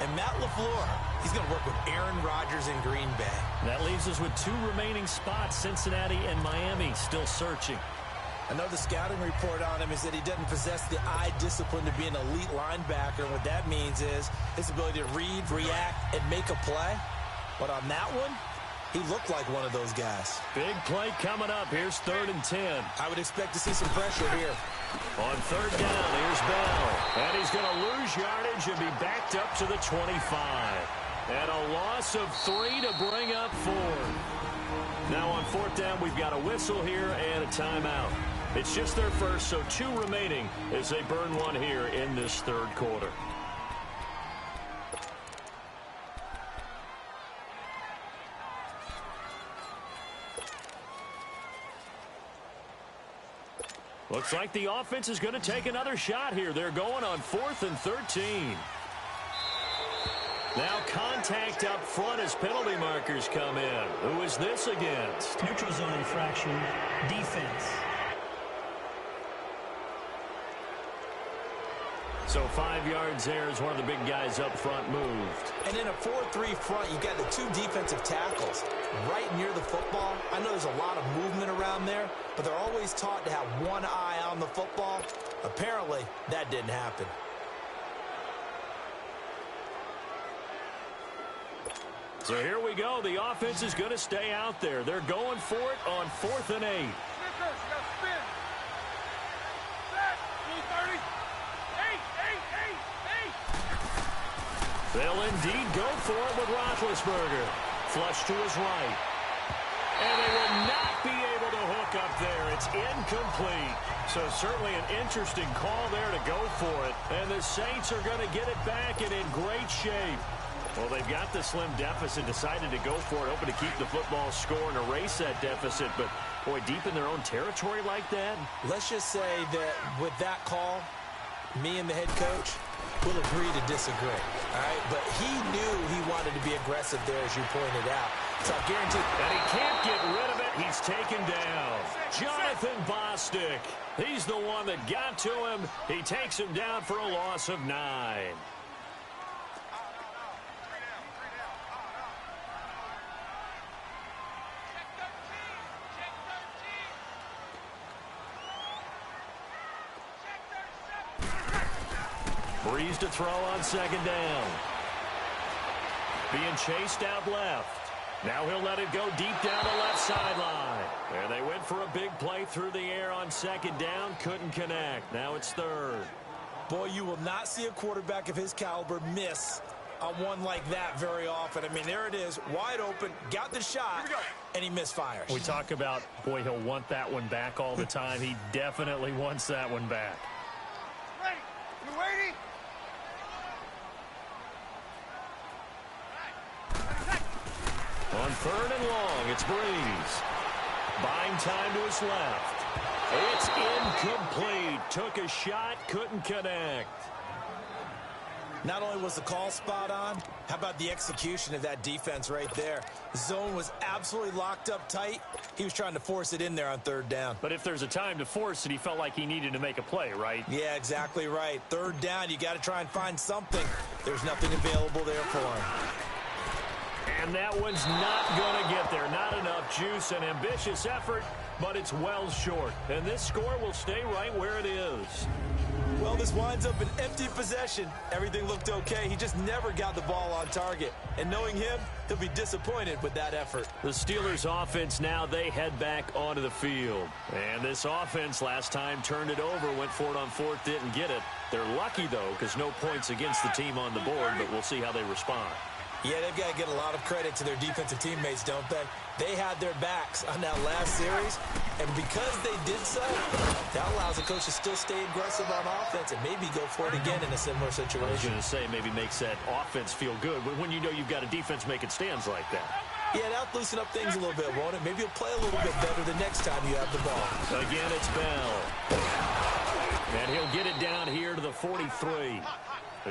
And Matt LaFleur, he's going to work with Aaron Rodgers in Green Bay. That leaves us with 2 remaining spots, Cincinnati and Miami, still searching. I know the scouting report on him is that he doesn't possess the eye discipline to be an elite linebacker. And what that means is his ability to read, react, and make a play. But on that one, He looked like one of those guys. Big play coming up. Here's 3rd and 10. I would expect to see some pressure here. On 3rd down, here's Bell. And he's going to lose yardage and be backed up to the 25. And a loss of 3 to bring up 4. Now on 4th down, we've got a whistle here and a timeout. It's just their first, so 2 remaining as they burn one here in this 3rd quarter. Looks like the offense is going to take another shot here. They're going on 4th and 13. Now contact up front as penalty markers come in. Who is this against? Neutral zone infraction, defense. So 5 yards there as one of the big guys up front moved. And in a 4-3 front, you've got the 2 defensive tackles right near the football. I know there's a lot of movement around there, but they're always taught to have one eye on the football. Apparently, that didn't happen. So here we go. The offense is going to stay out there. They're going for it on 4th and 8. They'll indeed go for it with Roethlisberger. Flush to his right. And they will not be able to hook up there. It's incomplete. So certainly an interesting call there to go for it. And the Saints are going to get it back and in great shape. Well, they've got the slim deficit, decided to go for it, hoping to keep the football score and erase that deficit. But, boy, deep in their own territory like that. Let's just say that with that call, me and the head coach will agree to disagree. All right? But he knew he wanted to be aggressive there, as you pointed out. So I guarantee. And he can't get rid of it. He's taken down. Jonathan Bostic. He's the one that got to him. He takes him down for a loss of 9. Breeze to throw on 2nd down. Being chased out left. Now he'll let it go deep down the left sideline. And they went for a big play through the air on 2nd down. Couldn't connect. Now it's 3rd. Boy, you will not see a quarterback of his caliber miss on one like that very often. I mean, there it is, wide open, got the shot, and he misfires. We talk about, boy, he'll want that one back all the time. He definitely wants that one back. Ready? You waiting? On 3rd and long, it's Breeze. Buying time to his left. It's incomplete. Took a shot, couldn't connect. Not only was the call spot on, how about the execution of that defense right there? The zone was absolutely locked up tight. He was trying to force it in there on 3rd down. But if there's a time to force it, he felt like he needed to make a play, right? Yeah, exactly right. 3rd down, you got to try and find something. There's nothing available there for him. And that one's not going to get there. Not enough juice, an ambitious effort, but it's well short. And this score will stay right where it is. Well, this winds up an empty possession. Everything looked okay. He just never got the ball on target. And knowing him, he'll be disappointed with that effort. The Steelers offense now, they head back onto the field. And this offense last time turned it over, went for it on 4th, didn't get it. They're lucky, though, because no points against the team on the board, but we'll see how they respond. Yeah, they've got to get a lot of credit to their defensive teammates, don't they? They had their backs on that last series, and because they did so, that allows the coach to still stay aggressive on offense and maybe go for it again in a similar situation. I was going to say maybe makes that offense feel good, but when you know you've got a defense making stands like that. Yeah, that'll loosen up things a little bit, won't it? Maybe you'll play a little bit better the next time you have the ball. Again, it's Bell. And he'll get it down here to the 43.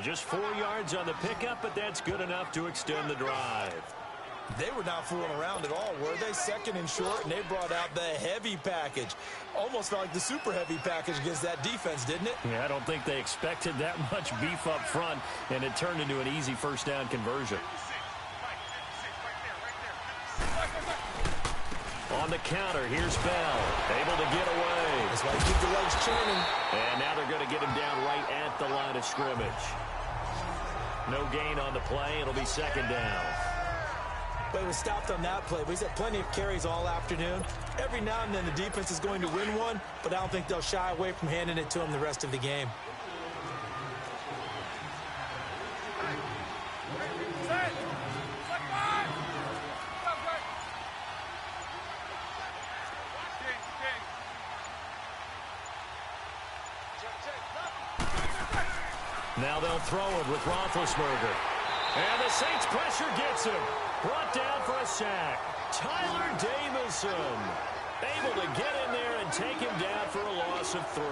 Just 4 yards on the pickup, but that's good enough to extend the drive. They were not fooling around at all, were they? 2nd and short, and they brought out the heavy package. Almost felt like the super heavy package against that defense, didn't it? Yeah, I don't think they expected that much beef up front, and it turned into an easy 1st down conversion. On the counter, here's Bell, able to get away. That's why you keep the legs churning. And now they're going to get him down right at the line of scrimmage. No gain on the play. It'll be 2nd down. But it was stopped on that play. But he's had plenty of carries all afternoon. Every now and then the defense is going to win one, but I don't think they'll shy away from handing it to him the rest of the game. Now they'll throw it with Roethlisberger. And the Saints pressure gets him. Brought down for a sack. Tyler Davison able to get in there and take him down for a loss of 3.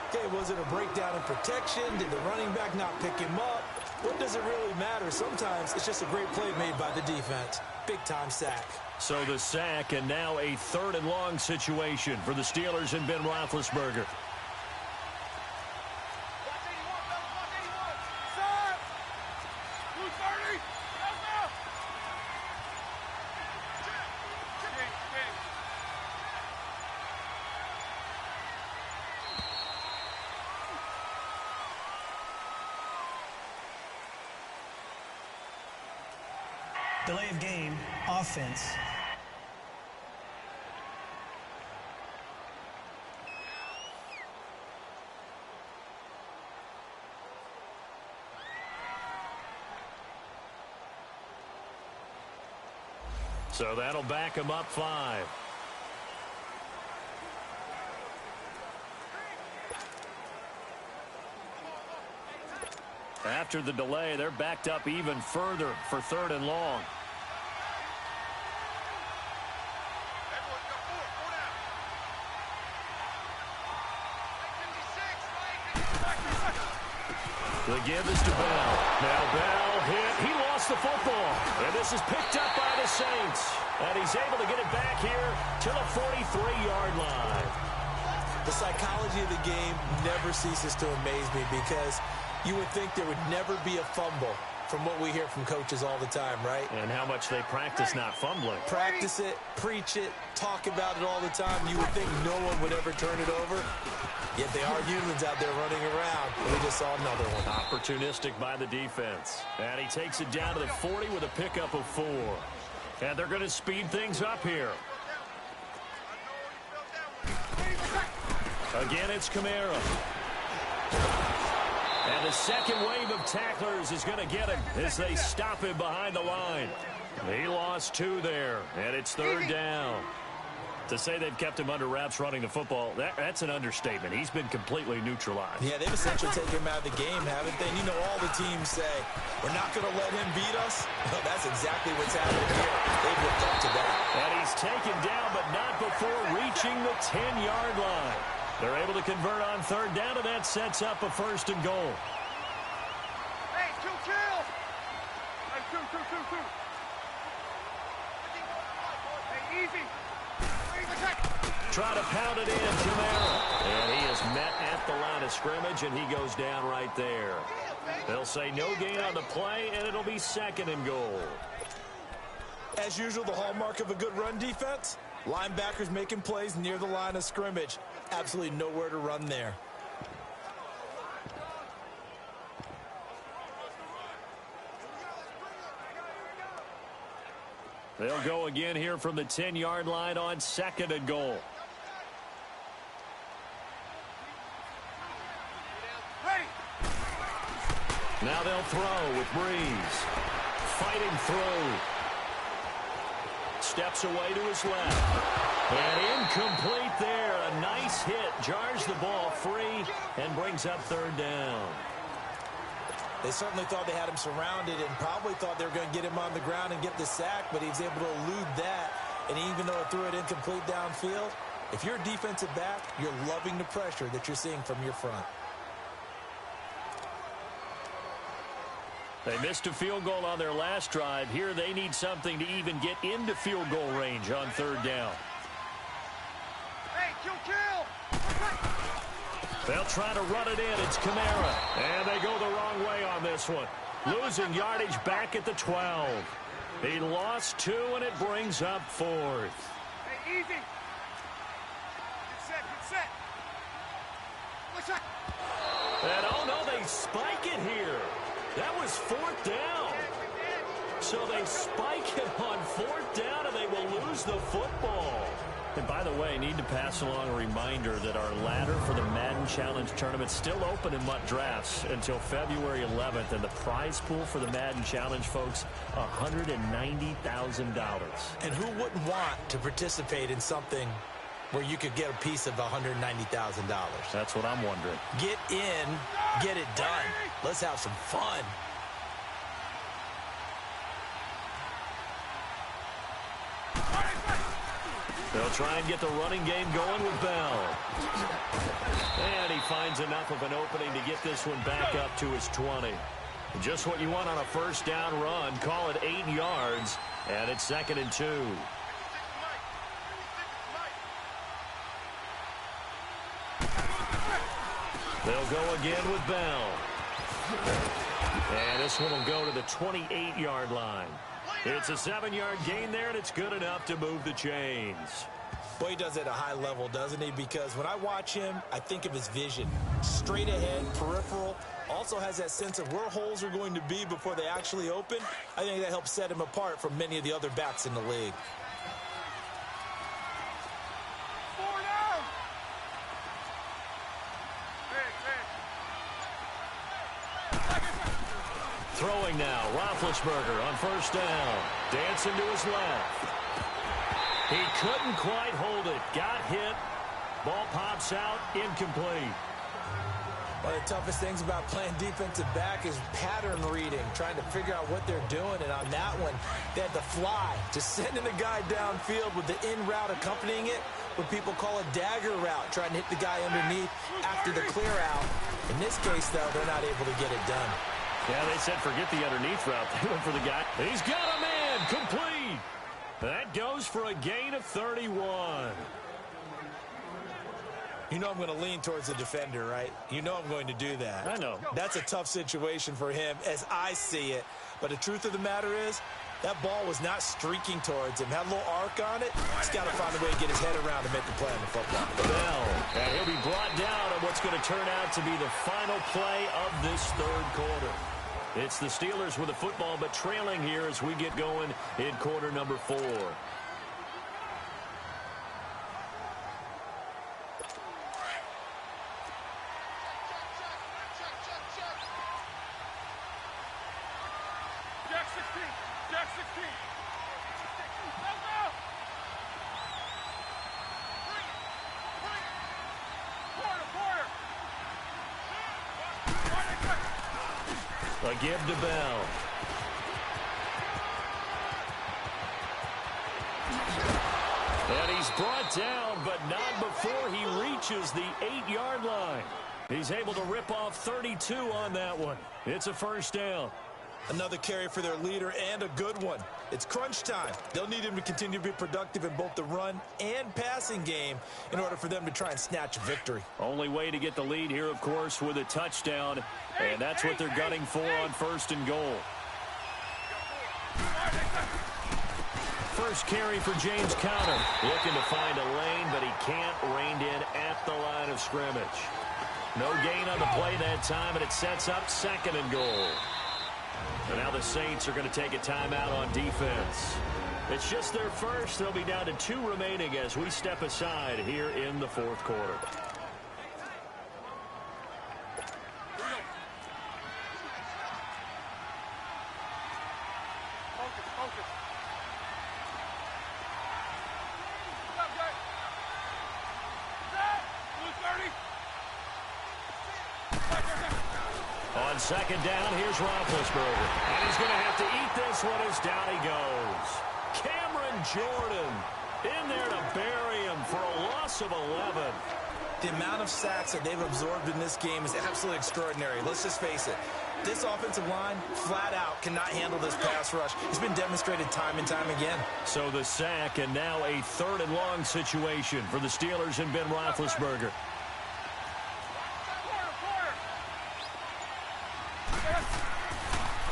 Okay, was it a breakdown in protection? Did the running back not pick him up? What does it really matter? Sometimes it's just a great play made by the defense. Big-time sack. So the sack, and now a 3rd and long situation for the Steelers and Ben Roethlisberger. Delay of game, offense. So that'll back him up 5. After the delay, they're backed up even further for 3rd and long. The give is to Bell. Now Bell hit. He lost the football. And this is picked up by the Saints. And he's able to get it back here to the 43-yard line. The psychology of the game never ceases to amaze me because you would think there would never be a fumble from what we hear from coaches all the time, right? And how much they practice not fumbling. Practice it, preach it, talk about it all the time. You would think no one would ever turn it over. Yet they are humans out there running around. We just saw another one. Opportunistic by the defense. And he takes it down to the 40 with a pickup of 4. And they're going to speed things up here. Again, it's Kamara. And the second wave of tacklers is going to get him as they stop him behind the line. He lost 2 there, and it's 3rd down. To say they've kept him under wraps running the football, that's an understatement. He's been completely neutralized. Yeah, they've essentially taken him out of the game, haven't they? And you know, all the teams say, we're not going to let him beat us. Well, that's exactly what's happening here. They've lived up to that. And he's taken down, but not before reaching the 10-yard line. They're able to convert on 3rd down, and that sets up a 1st and goal. Hey, chill. Hey, two. Hey, easy. Try to pound it in, Kamara. And he is met at the line of scrimmage, and he goes down right there. They'll say no gain on the play, and it'll be 2nd and goal. As usual, the hallmark of a good run defense, linebackers making plays near the line of scrimmage. Absolutely nowhere to run there. They'll go again here from the 10-yard line on 2nd and goal. Now they'll throw with Breeze. Fighting through. Steps away to his left. And incomplete there. A nice hit. Jars the ball free and brings up 3rd down. They certainly thought they had him surrounded and probably thought they were going to get him on the ground and get the sack, but he was able to elude that. And even though it threw it incomplete downfield, if you're a defensive back, you're loving the pressure that you're seeing from your front. They missed a field goal on their last drive. Here they need something to even get into field goal range on 3rd down. Hey, kill. They'll try to run it in. It's Kamara. And they go the wrong way on this one. Losing yardage back at the 12. He lost 2, and it brings up 4th. Hey, easy. Good set. And oh no, they spike it here. That was 4th down. So they spike it on 4th down, and they will lose the football. And by the way, I need to pass along a reminder that our ladder for the Madden Challenge Tournament is still open in MUT Drafts until February 11th. And the prize pool for the Madden Challenge, folks, $190,000. And who wouldn't want to participate in something where you could get a piece of $190,000? That's what I'm wondering. Get in, get it done. Let's have some fun. They'll try and get the running game going with Bell. And he finds enough of an opening to get this one back up to his 20. Just what you want on a 1st down run. Call it 8 yards, and it's 2nd and 2. They'll go again with Bell. And this one will go to the 28-yard line. It's a 7-yard gain there, and it's good enough to move the chains. Boy, he does it at a high level, doesn't he? Because when I watch him, I think of his vision. Straight ahead, peripheral. Also has that sense of where holes are going to be before they actually open. I think that helps set him apart from many of the other backs in the league. Throwing now, Roethlisberger on 1st down. Dancing to his left. He couldn't quite hold it. Got hit. Ball pops out. Incomplete. One of the toughest things about playing defensive back is pattern reading, trying to figure out what they're doing. And on that one, they had to fly, just sending the guy downfield with the in route accompanying it, what people call a dagger route, trying to hit the guy underneath after the clear out. In this case, though, they're not able to get it done. Yeah, they said forget the underneath route. They went for the guy. He's got a man. Complete. That goes for a gain of 31. You know I'm going to lean towards the defender, right? You know I'm going to do that. I know. That's a tough situation for him as I see it. But the truth of the matter is, that ball was not streaking towards him. Had a little arc on it. He's got to find a way to get his head around to make the play on the football. Bell. And he'll be brought down on what's going to turn out to be the final play of this 3rd quarter. It's the Steelers with the football, but trailing here as we get going in quarter number 4. Jack 16. Jack 16. Go, go. Quarter. A give to Bell. And he's brought down, but not before he reaches the 8-yard line. He's able to rip off 32 on that one. It's a 1st down. Another carry for their leader and a good one. It's crunch time. They'll need him to continue to be productive in both the run and passing game in order for them to try and snatch a victory. Only way to get the lead here, of course, with a touchdown. And that's what they're gunning for on 1st and goal. First carry for James Conner. Looking to find a lane, but he can't rein in at the line of scrimmage. No gain on the play that time, and it sets up 2nd and goal. And now the Saints are going to take a timeout on defense. It's just their first. They'll be down to 2 remaining as we step aside here in the 4th quarter. Focus. On 2nd down, here's Roethlisberger. And he's going to have to eat this one as down he goes. Cameron Jordan in there to bury him for a loss of 11. The amount of sacks that they've absorbed in this game is absolutely extraordinary. Let's just face it. This offensive line, flat out, cannot handle this pass rush. It's been demonstrated time and time again. So the sack, and now a 3rd and long situation for the Steelers and Ben Roethlisberger.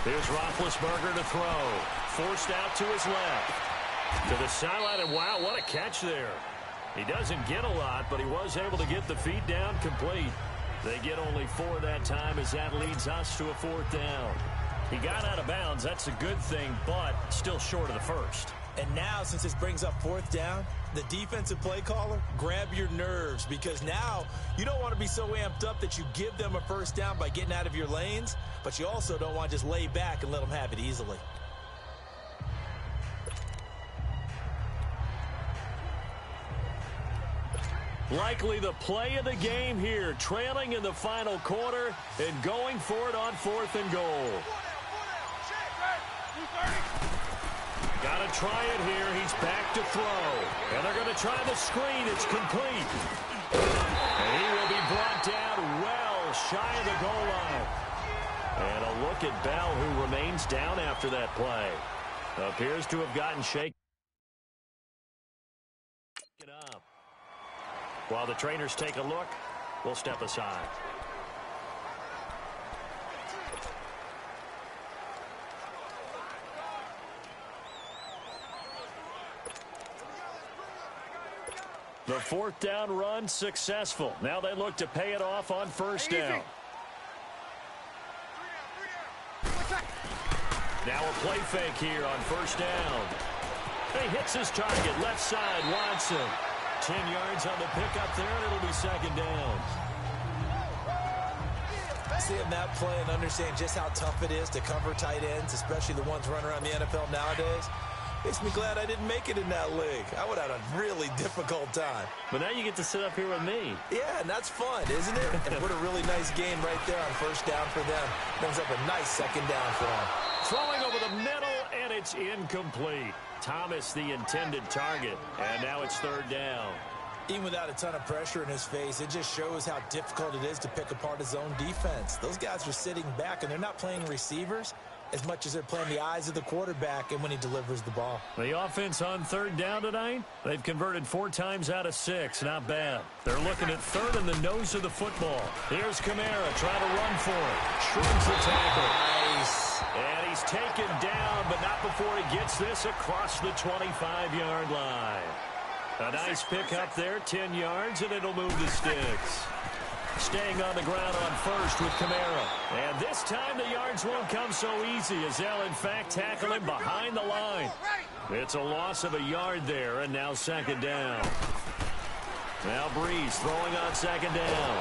Here's Roethlisberger to throw. Forced out to his left. To the sideline, and wow, what a catch there. He doesn't get a lot, but he was able to get the feet down complete. They get only 4 that time as that leads us to a 4th down. He got out of bounds. That's a good thing, but still short of the first. And now, since this brings up fourth down, the defensive play caller, grab your nerves, because now you don't want to be so amped up that you give them a first down by getting out of your lanes, but you also don't want to just lay back and let them have it easily. Likely the play of the game here, trailing in the final quarter and going for it on 4th and goal. Got to try it here. He's back to throw. And they're going to try the screen. It's complete. And he will be brought down well shy of the goal line. And a look at Bell, who remains down after that play. Appears to have gotten shaken up. While the trainers take a look, we'll step aside. The 4th down run successful. Now they look to pay it off on 1st down. Now a play fake here on 1st down. He hits his target, left side, Watson. 10 yards on the pickup there, and it'll be 2nd down. Seeing that play and understand just how tough it is to cover tight ends, especially the ones running around the NFL nowadays, makes me glad I didn't make it in that league. I would have had a really difficult time. But now you get to sit up here with me. Yeah, and that's fun, isn't it? And what a really nice game right there on 1st down for them. Brings up a nice 2nd down for them. Throwing over the middle, and it's incomplete. Thomas, the intended target, and now it's 3rd down. Even without a ton of pressure in his face, it just shows how difficult it is to pick apart his own defense. Those guys are sitting back, and they're not playing receivers as much as they're playing the eyes of the quarterback and when he delivers the ball. The offense on 3rd down tonight, they've converted 4 times out of 6. Not bad. They're looking at 3rd in the nose of the football. Here's Kamara trying to run for it. Shrugs the tackle. Nice. And he's taken down, but not before he gets this across the 25-yard line. A nice pick up there, 10 yards, and it'll move the sticks. Staying on the ground on 1st with Kamara. And this time the yards won't come so easy as they'll, in fact, tackle him behind the line. It's a loss of a yard there, and now 2nd down. Now Breeze throwing on 2nd down.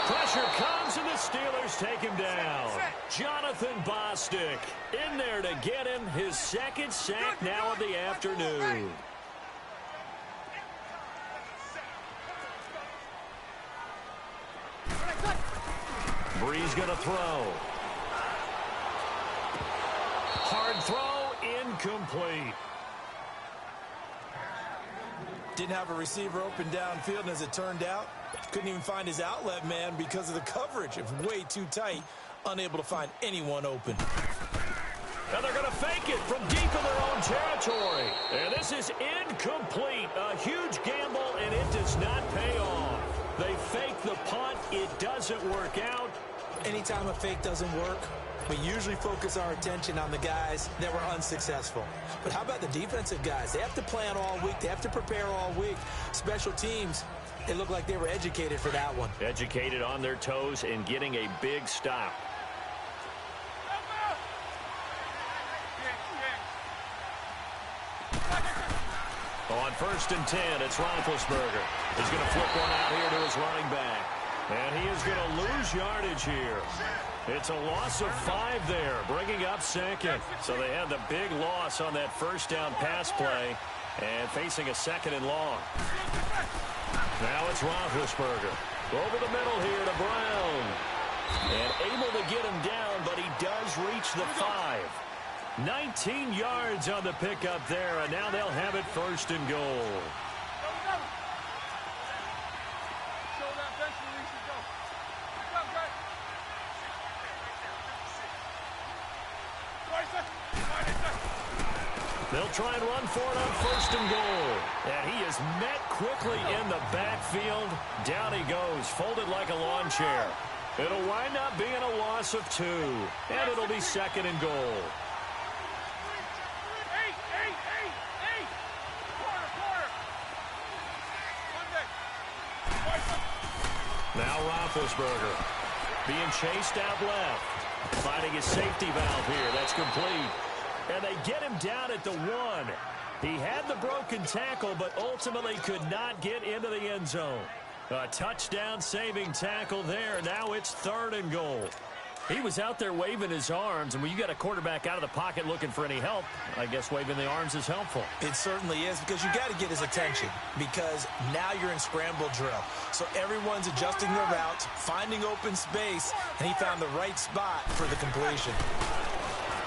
Pressure comes, and the Steelers take him down. Jonathan Bostic in there to get him his 2nd sack now of the afternoon. Breeze going to throw. Hard throw, incomplete. Didn't have a receiver open downfield, and as it turned out, couldn't even find his outlet man because of the coverage. It was way too tight, unable to find anyone open. And they're going to fake it from deep in their own territory. And this is incomplete. A huge gamble, and it does not pay off. They fake the punt. It doesn't work out. Anytime a fake doesn't work, we usually focus our attention on the guys that were unsuccessful. But how about the defensive guys? They have to plan all week. They have to prepare all week. Special teams, it looked like they were educated for that one. Educated on their toes and getting a big stop. On 1st and 10, it's Roethlisberger. He's going to flip one out here to his running back. And he is going to lose yardage here. It's a loss of 5 there, bringing up 2nd. So they had the big loss on that 1st down pass play and facing a 2nd and long. Now it's Roethlisberger. Over the middle here to Brown. And able to get him down, but he does reach the 5. 19 yards on the pickup there, and now they'll have it 1st and goal. They'll try and run for it on 1st and goal. And he is met quickly in the backfield. Down he goes, folded like a lawn chair. It'll wind up being a loss of 2. And it'll be 2nd and goal. Now Roethlisberger being chased out left. Finding his safety valve here. That's complete. And they get him down at the 1. He had the broken tackle, but ultimately could not get into the end zone. A touchdown-saving tackle there. Now it's 3rd and goal. He was out there waving his arms, and when you got a quarterback out of the pocket looking for any help, I guess waving the arms is helpful. It certainly is, because you got to get his attention, because now you're in scramble drill. So everyone's adjusting their routes, finding open space, and he found the right spot for the completion.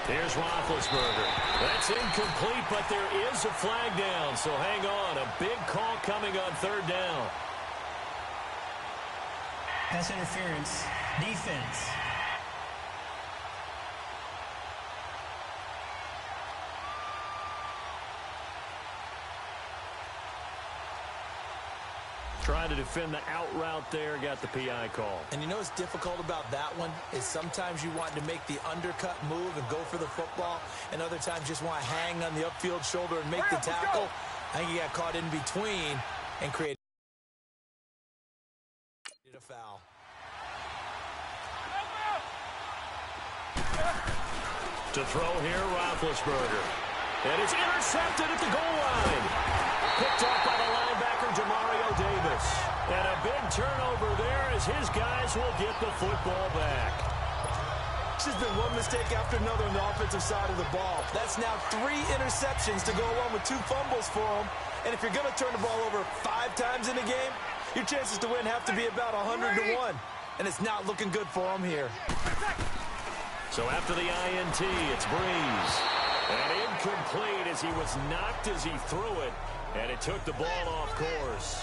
Here's Roethlisberger. That's incomplete, but there is a flag down, so hang on. A big call coming on 3rd down. Pass interference. Defense. Trying to defend the out route there, got the PI call. And you know what's difficult about that one is sometimes you want to make the undercut move and go for the football, and other times just want to hang on the upfield shoulder and make the tackle. I think he got caught in between and created a foul. To throw here, Roethlisberger. And it's intercepted at the goal line. Picked up by the linebacker, Demario Davis. And a big turnover there as his guys will get the football back. It's just been one mistake after another on the offensive side of the ball. That's now 3 interceptions to go along with 2 fumbles for him. And if you're going to turn the ball over 5 times in a game, your chances to win have to be about 100 to 1. And it's not looking good for him here. So after the INT, it's Breeze. And incomplete as he was knocked as he threw it. And it took the ball off course.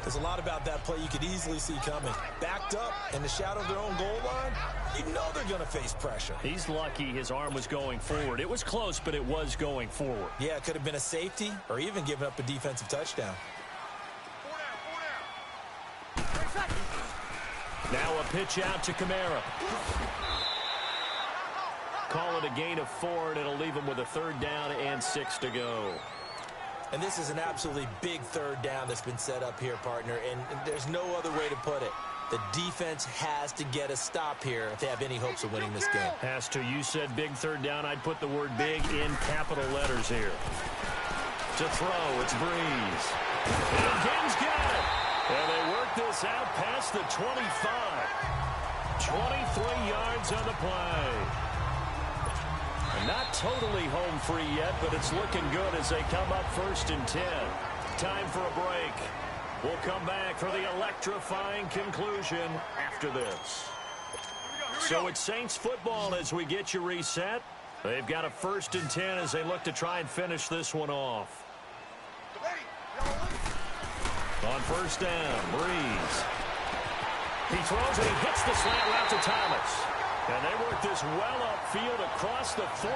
There's a lot about that play you could easily see coming. Backed up in the shadow of their own goal line, you know they're going to face pressure. He's lucky his arm was going forward. It was close, but it was going forward. Yeah, it could have been a safety or even given up a defensive touchdown. Now a pitch out to Kamara. Call it a gain of 4, and it'll leave him with a 3rd down and 6 to go. And this is an absolutely big 3rd down that's been set up here, partner, and there's no other way to put it. The defense has to get a stop here if they have any hopes of winning this game. Has to. You said big 3rd down. I'd put the word big in capital letters here. To throw, it's Breeze. And King's got it. And they work this out past the 25. 23 yards on the play. Not totally home free yet, but it's looking good as they come up 1st and 10. Time for a break. We'll come back for the electrifying conclusion after this. So it's Saints football as we get you reset. They've got a 1st and 10 as they look to try and finish this one off. On 1st down, Breeze. He throws and he hits the slant route to Thomas. And they work this well upfield across the 45.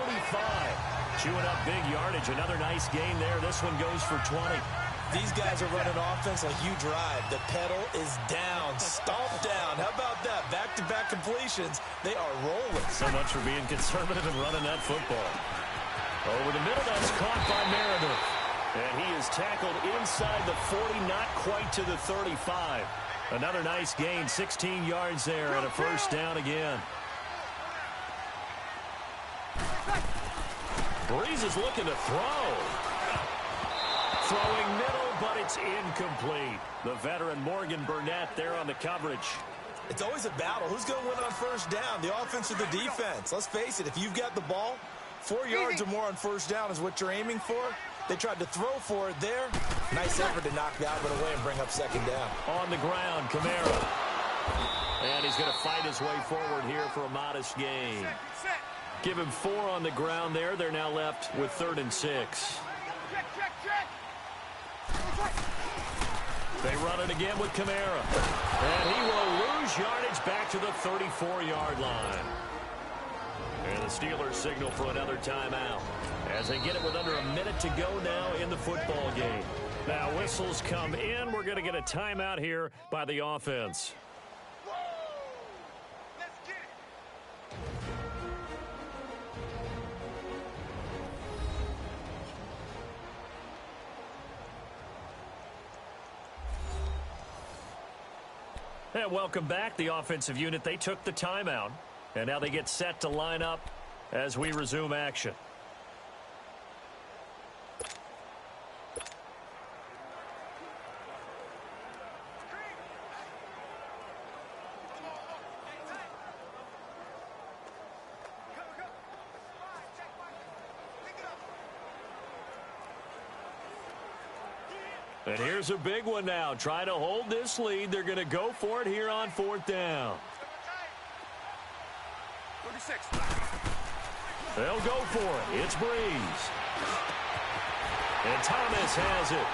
Chewing up big yardage. Another nice gain there. This one goes for 20. These guys are running offense like you drive. The pedal is down. Stomp down. How about that? Back-to-back completions. They are rolling. So much for being conservative and running that football. Over the middle, that's caught by Meredith. And he is tackled inside the 40, not quite to the 35. Another nice gain, 16 yards there, and a 1st down again. Breeze is looking to throw. Throwing middle, but it's incomplete. The veteran Morgan Burnett there on the coverage. It's always a battle. Who's going to win on 1st down, the offense or the defense? Let's face it, if you've got the ball, 4 yards or more on 1st down is what you're aiming for. They tried to throw for it there. Nice effort to knock that one away and bring up 2nd down. On the ground, Kamara. And he's going to fight his way forward here for a modest gain. Give him 4 on the ground there. They're now left with 3rd and 6. They run it again with Kamara. And he will lose yardage back to the 34-yard line. And the Steelers signal for another timeout as they get it with under a minute to go now in the football game. Now whistles come in. We're going to get a timeout here by the offense. And welcome back, the offensive unit. They took the timeout. And now they get set to line up as we resume action. And here's a big one now. Trying to hold this lead. They're going to go for it here on 4th down. 36. They'll go for it. It's Breeze. And Thomas has it.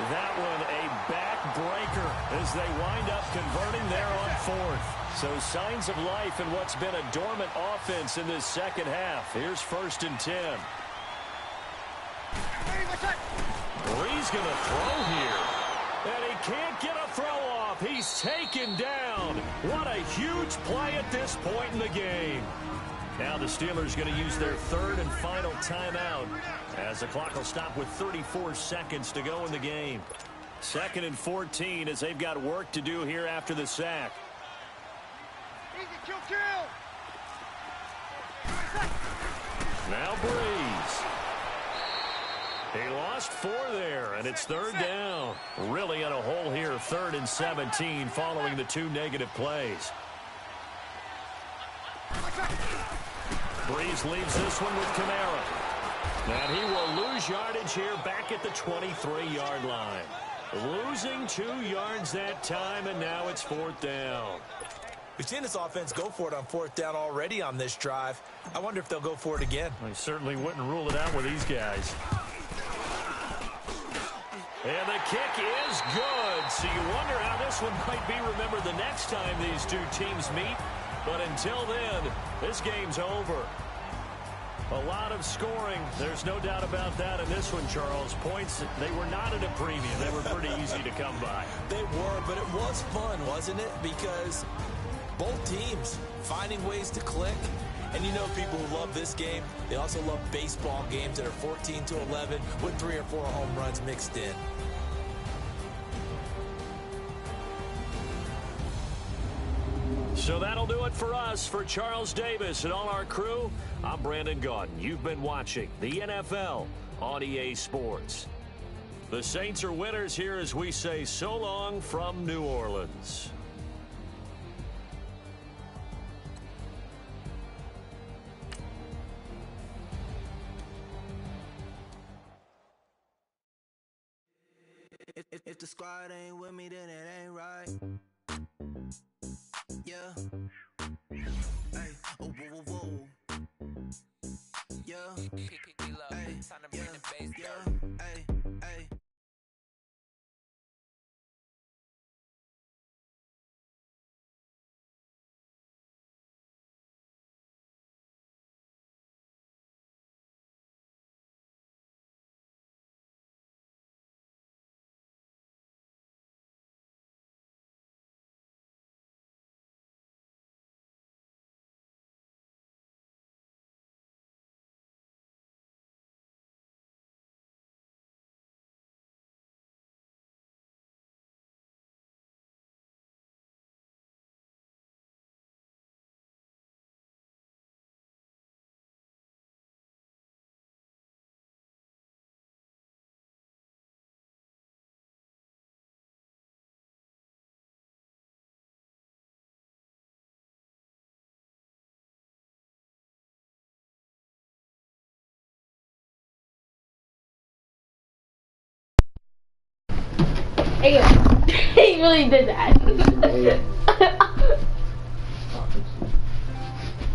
That one a backbreaker as they wind up converting there on 4th. So signs of life in what's been a dormant offense in this second half. Here's 1st and 10. Breeze going to throw here. And he can't get a throw off. He's taken down. What a huge play at this point in the game. Now the Steelers going to use their 3rd and final timeout as the clock will stop with 34 seconds to go in the game. 2nd and 14 as they've got work to do here after the sack. Easy, kill. Now Breeze. He lost 4 there, and it's 3rd down. Really in a hole here, 3rd and 17 following the 2 negative plays. Breeze leaves this one with Kamara. And he will lose yardage here back at the 23-yard line. Losing 2 yards that time, and now it's 4th down. We've seen this offense go for it on 4th down already on this drive. I wonder if they'll go for it again. I certainly wouldn't rule it out with these guys. And the kick is good. So you wonder how this one might be remembered the next time these 2 teams meet. But until then, this game's over. A lot of scoring. There's no doubt about that in this one, Charles. Points, they were not at a premium. They were pretty easy to come by. They were, but it was fun, wasn't it? Because both teams finding ways to click. And you know people who love this game, they also love baseball games that are 14-11 with 3 or 4 home runs mixed in. So that'll do it for us. For Charles Davis and all our crew, I'm Brandon Gaudin. You've been watching the NFL on EA Sports. The Saints are winners here as we say so long from New Orleans. If the squad ain't with me, then it ain't right. Yeah. Hey. Oh, whoa, whoa, whoa. Yeah. Hey. Yeah. Hey. Hey. Hey, he really did that.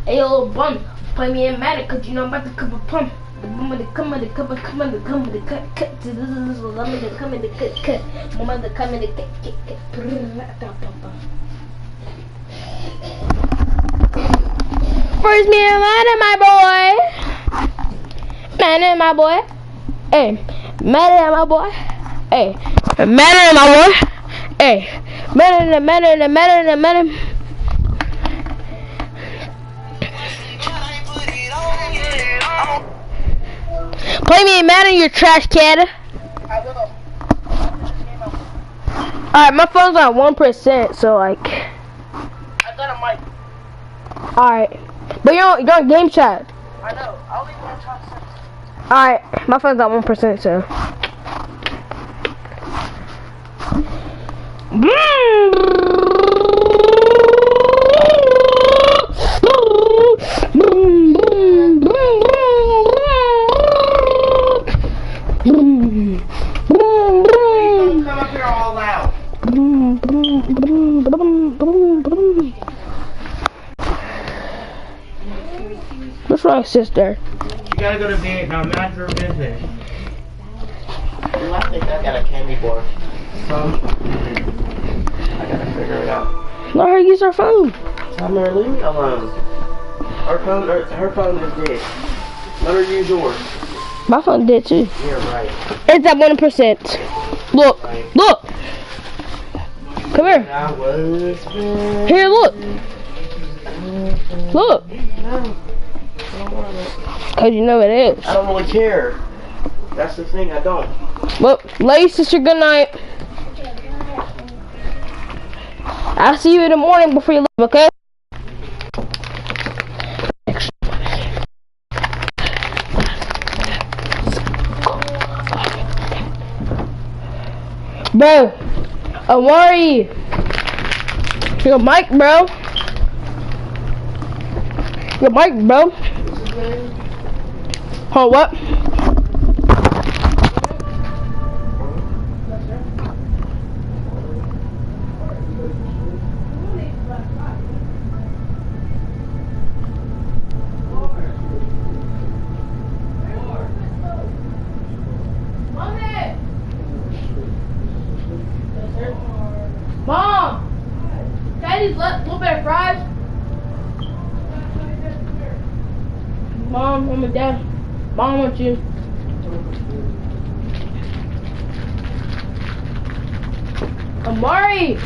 Hey, yo, little bum, play me in Madden, cause you know I'm about to come a pump. The moment they come in the cut, come in the cut. This is what I'm gonna come in the cut. Moment they come in the cut. First me in Madden, my boy. Madden, my boy. Hey, Madden, my boy. Hey, Madden, my boy. Hey, Madden. Play me in Madden, you trash kid. I will. Alright, my phone's on 1%, so like. I got a mic. Alright. But you're on game chat. I know. I'll leave one top center. Alright. My phone's at 1%, so. Come up here all loud. What's wrong, sister? You gotta go to Vietnam after business. I think I got a candy bar. I gotta figure it out. Let her use her phone. Tell her leave me alone. Her phone is dead. Let her use yours. My phone did too. You're right. It's at 1%. Look, look. Come here. Here, look. Look. Cause you know it is. I don't really care. That's the thing, I don't. Well, ladies, sister, good night. I'll see you in the morning before you leave, okay? Bro, Amari, your mic, bro. Your mic, bro. Hold what? Mom! Can I these little bit of fries? Mom, and Dad. Mom wants you. Amari!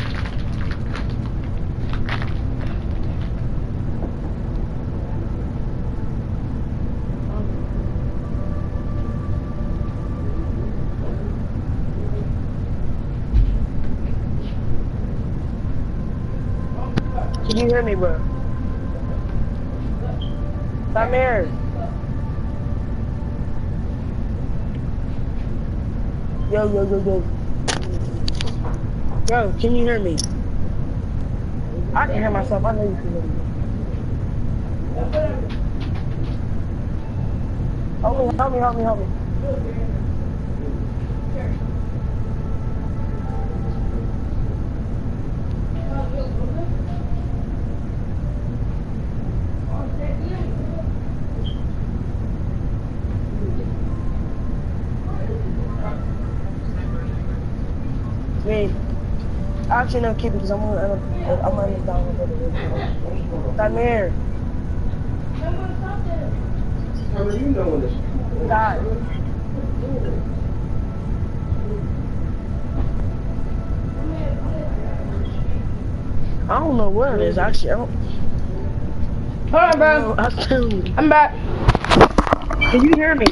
Can you hear me, bro? I'm here. Yo. Yo, can you hear me? I can hear myself. I know you can hear me. Help me. I actually never keep it because I'm gonna end up down with it. I'm here. You know this. God. I don't know where it is actually. Hold on, bro. I'm back. Can you hear me?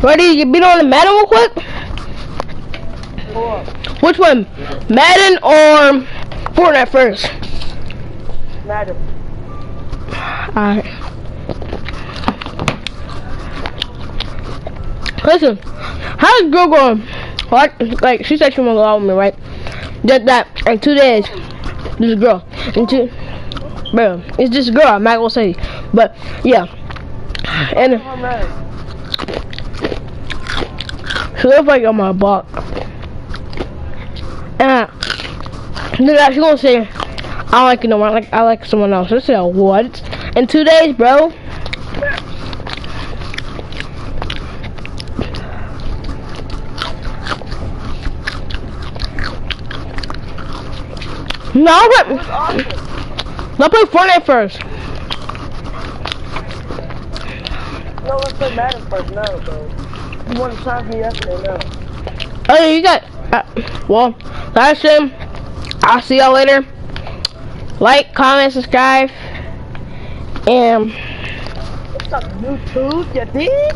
Ready? You beat on the Madden real quick? What? Which one? Madden or Fortnite first? Madden. Alright. Listen, how's girl going? Like she said she wanna go out with me, right? Just that in 2 days. This girl. Bro, it's this girl, I'm not gonna say. But yeah. And she looks like on my block. And then she gonna say, I don't like you no more, I like someone else. I said, what? In 2 days, bro? No, let's play Fortnite first. No, let's play Madden first now, bro. You want to sign me yesterday, no. Oh, you got, well, that's it. I'll see y'all later. Like, comment, subscribe, and... What's up, YouTube? You did?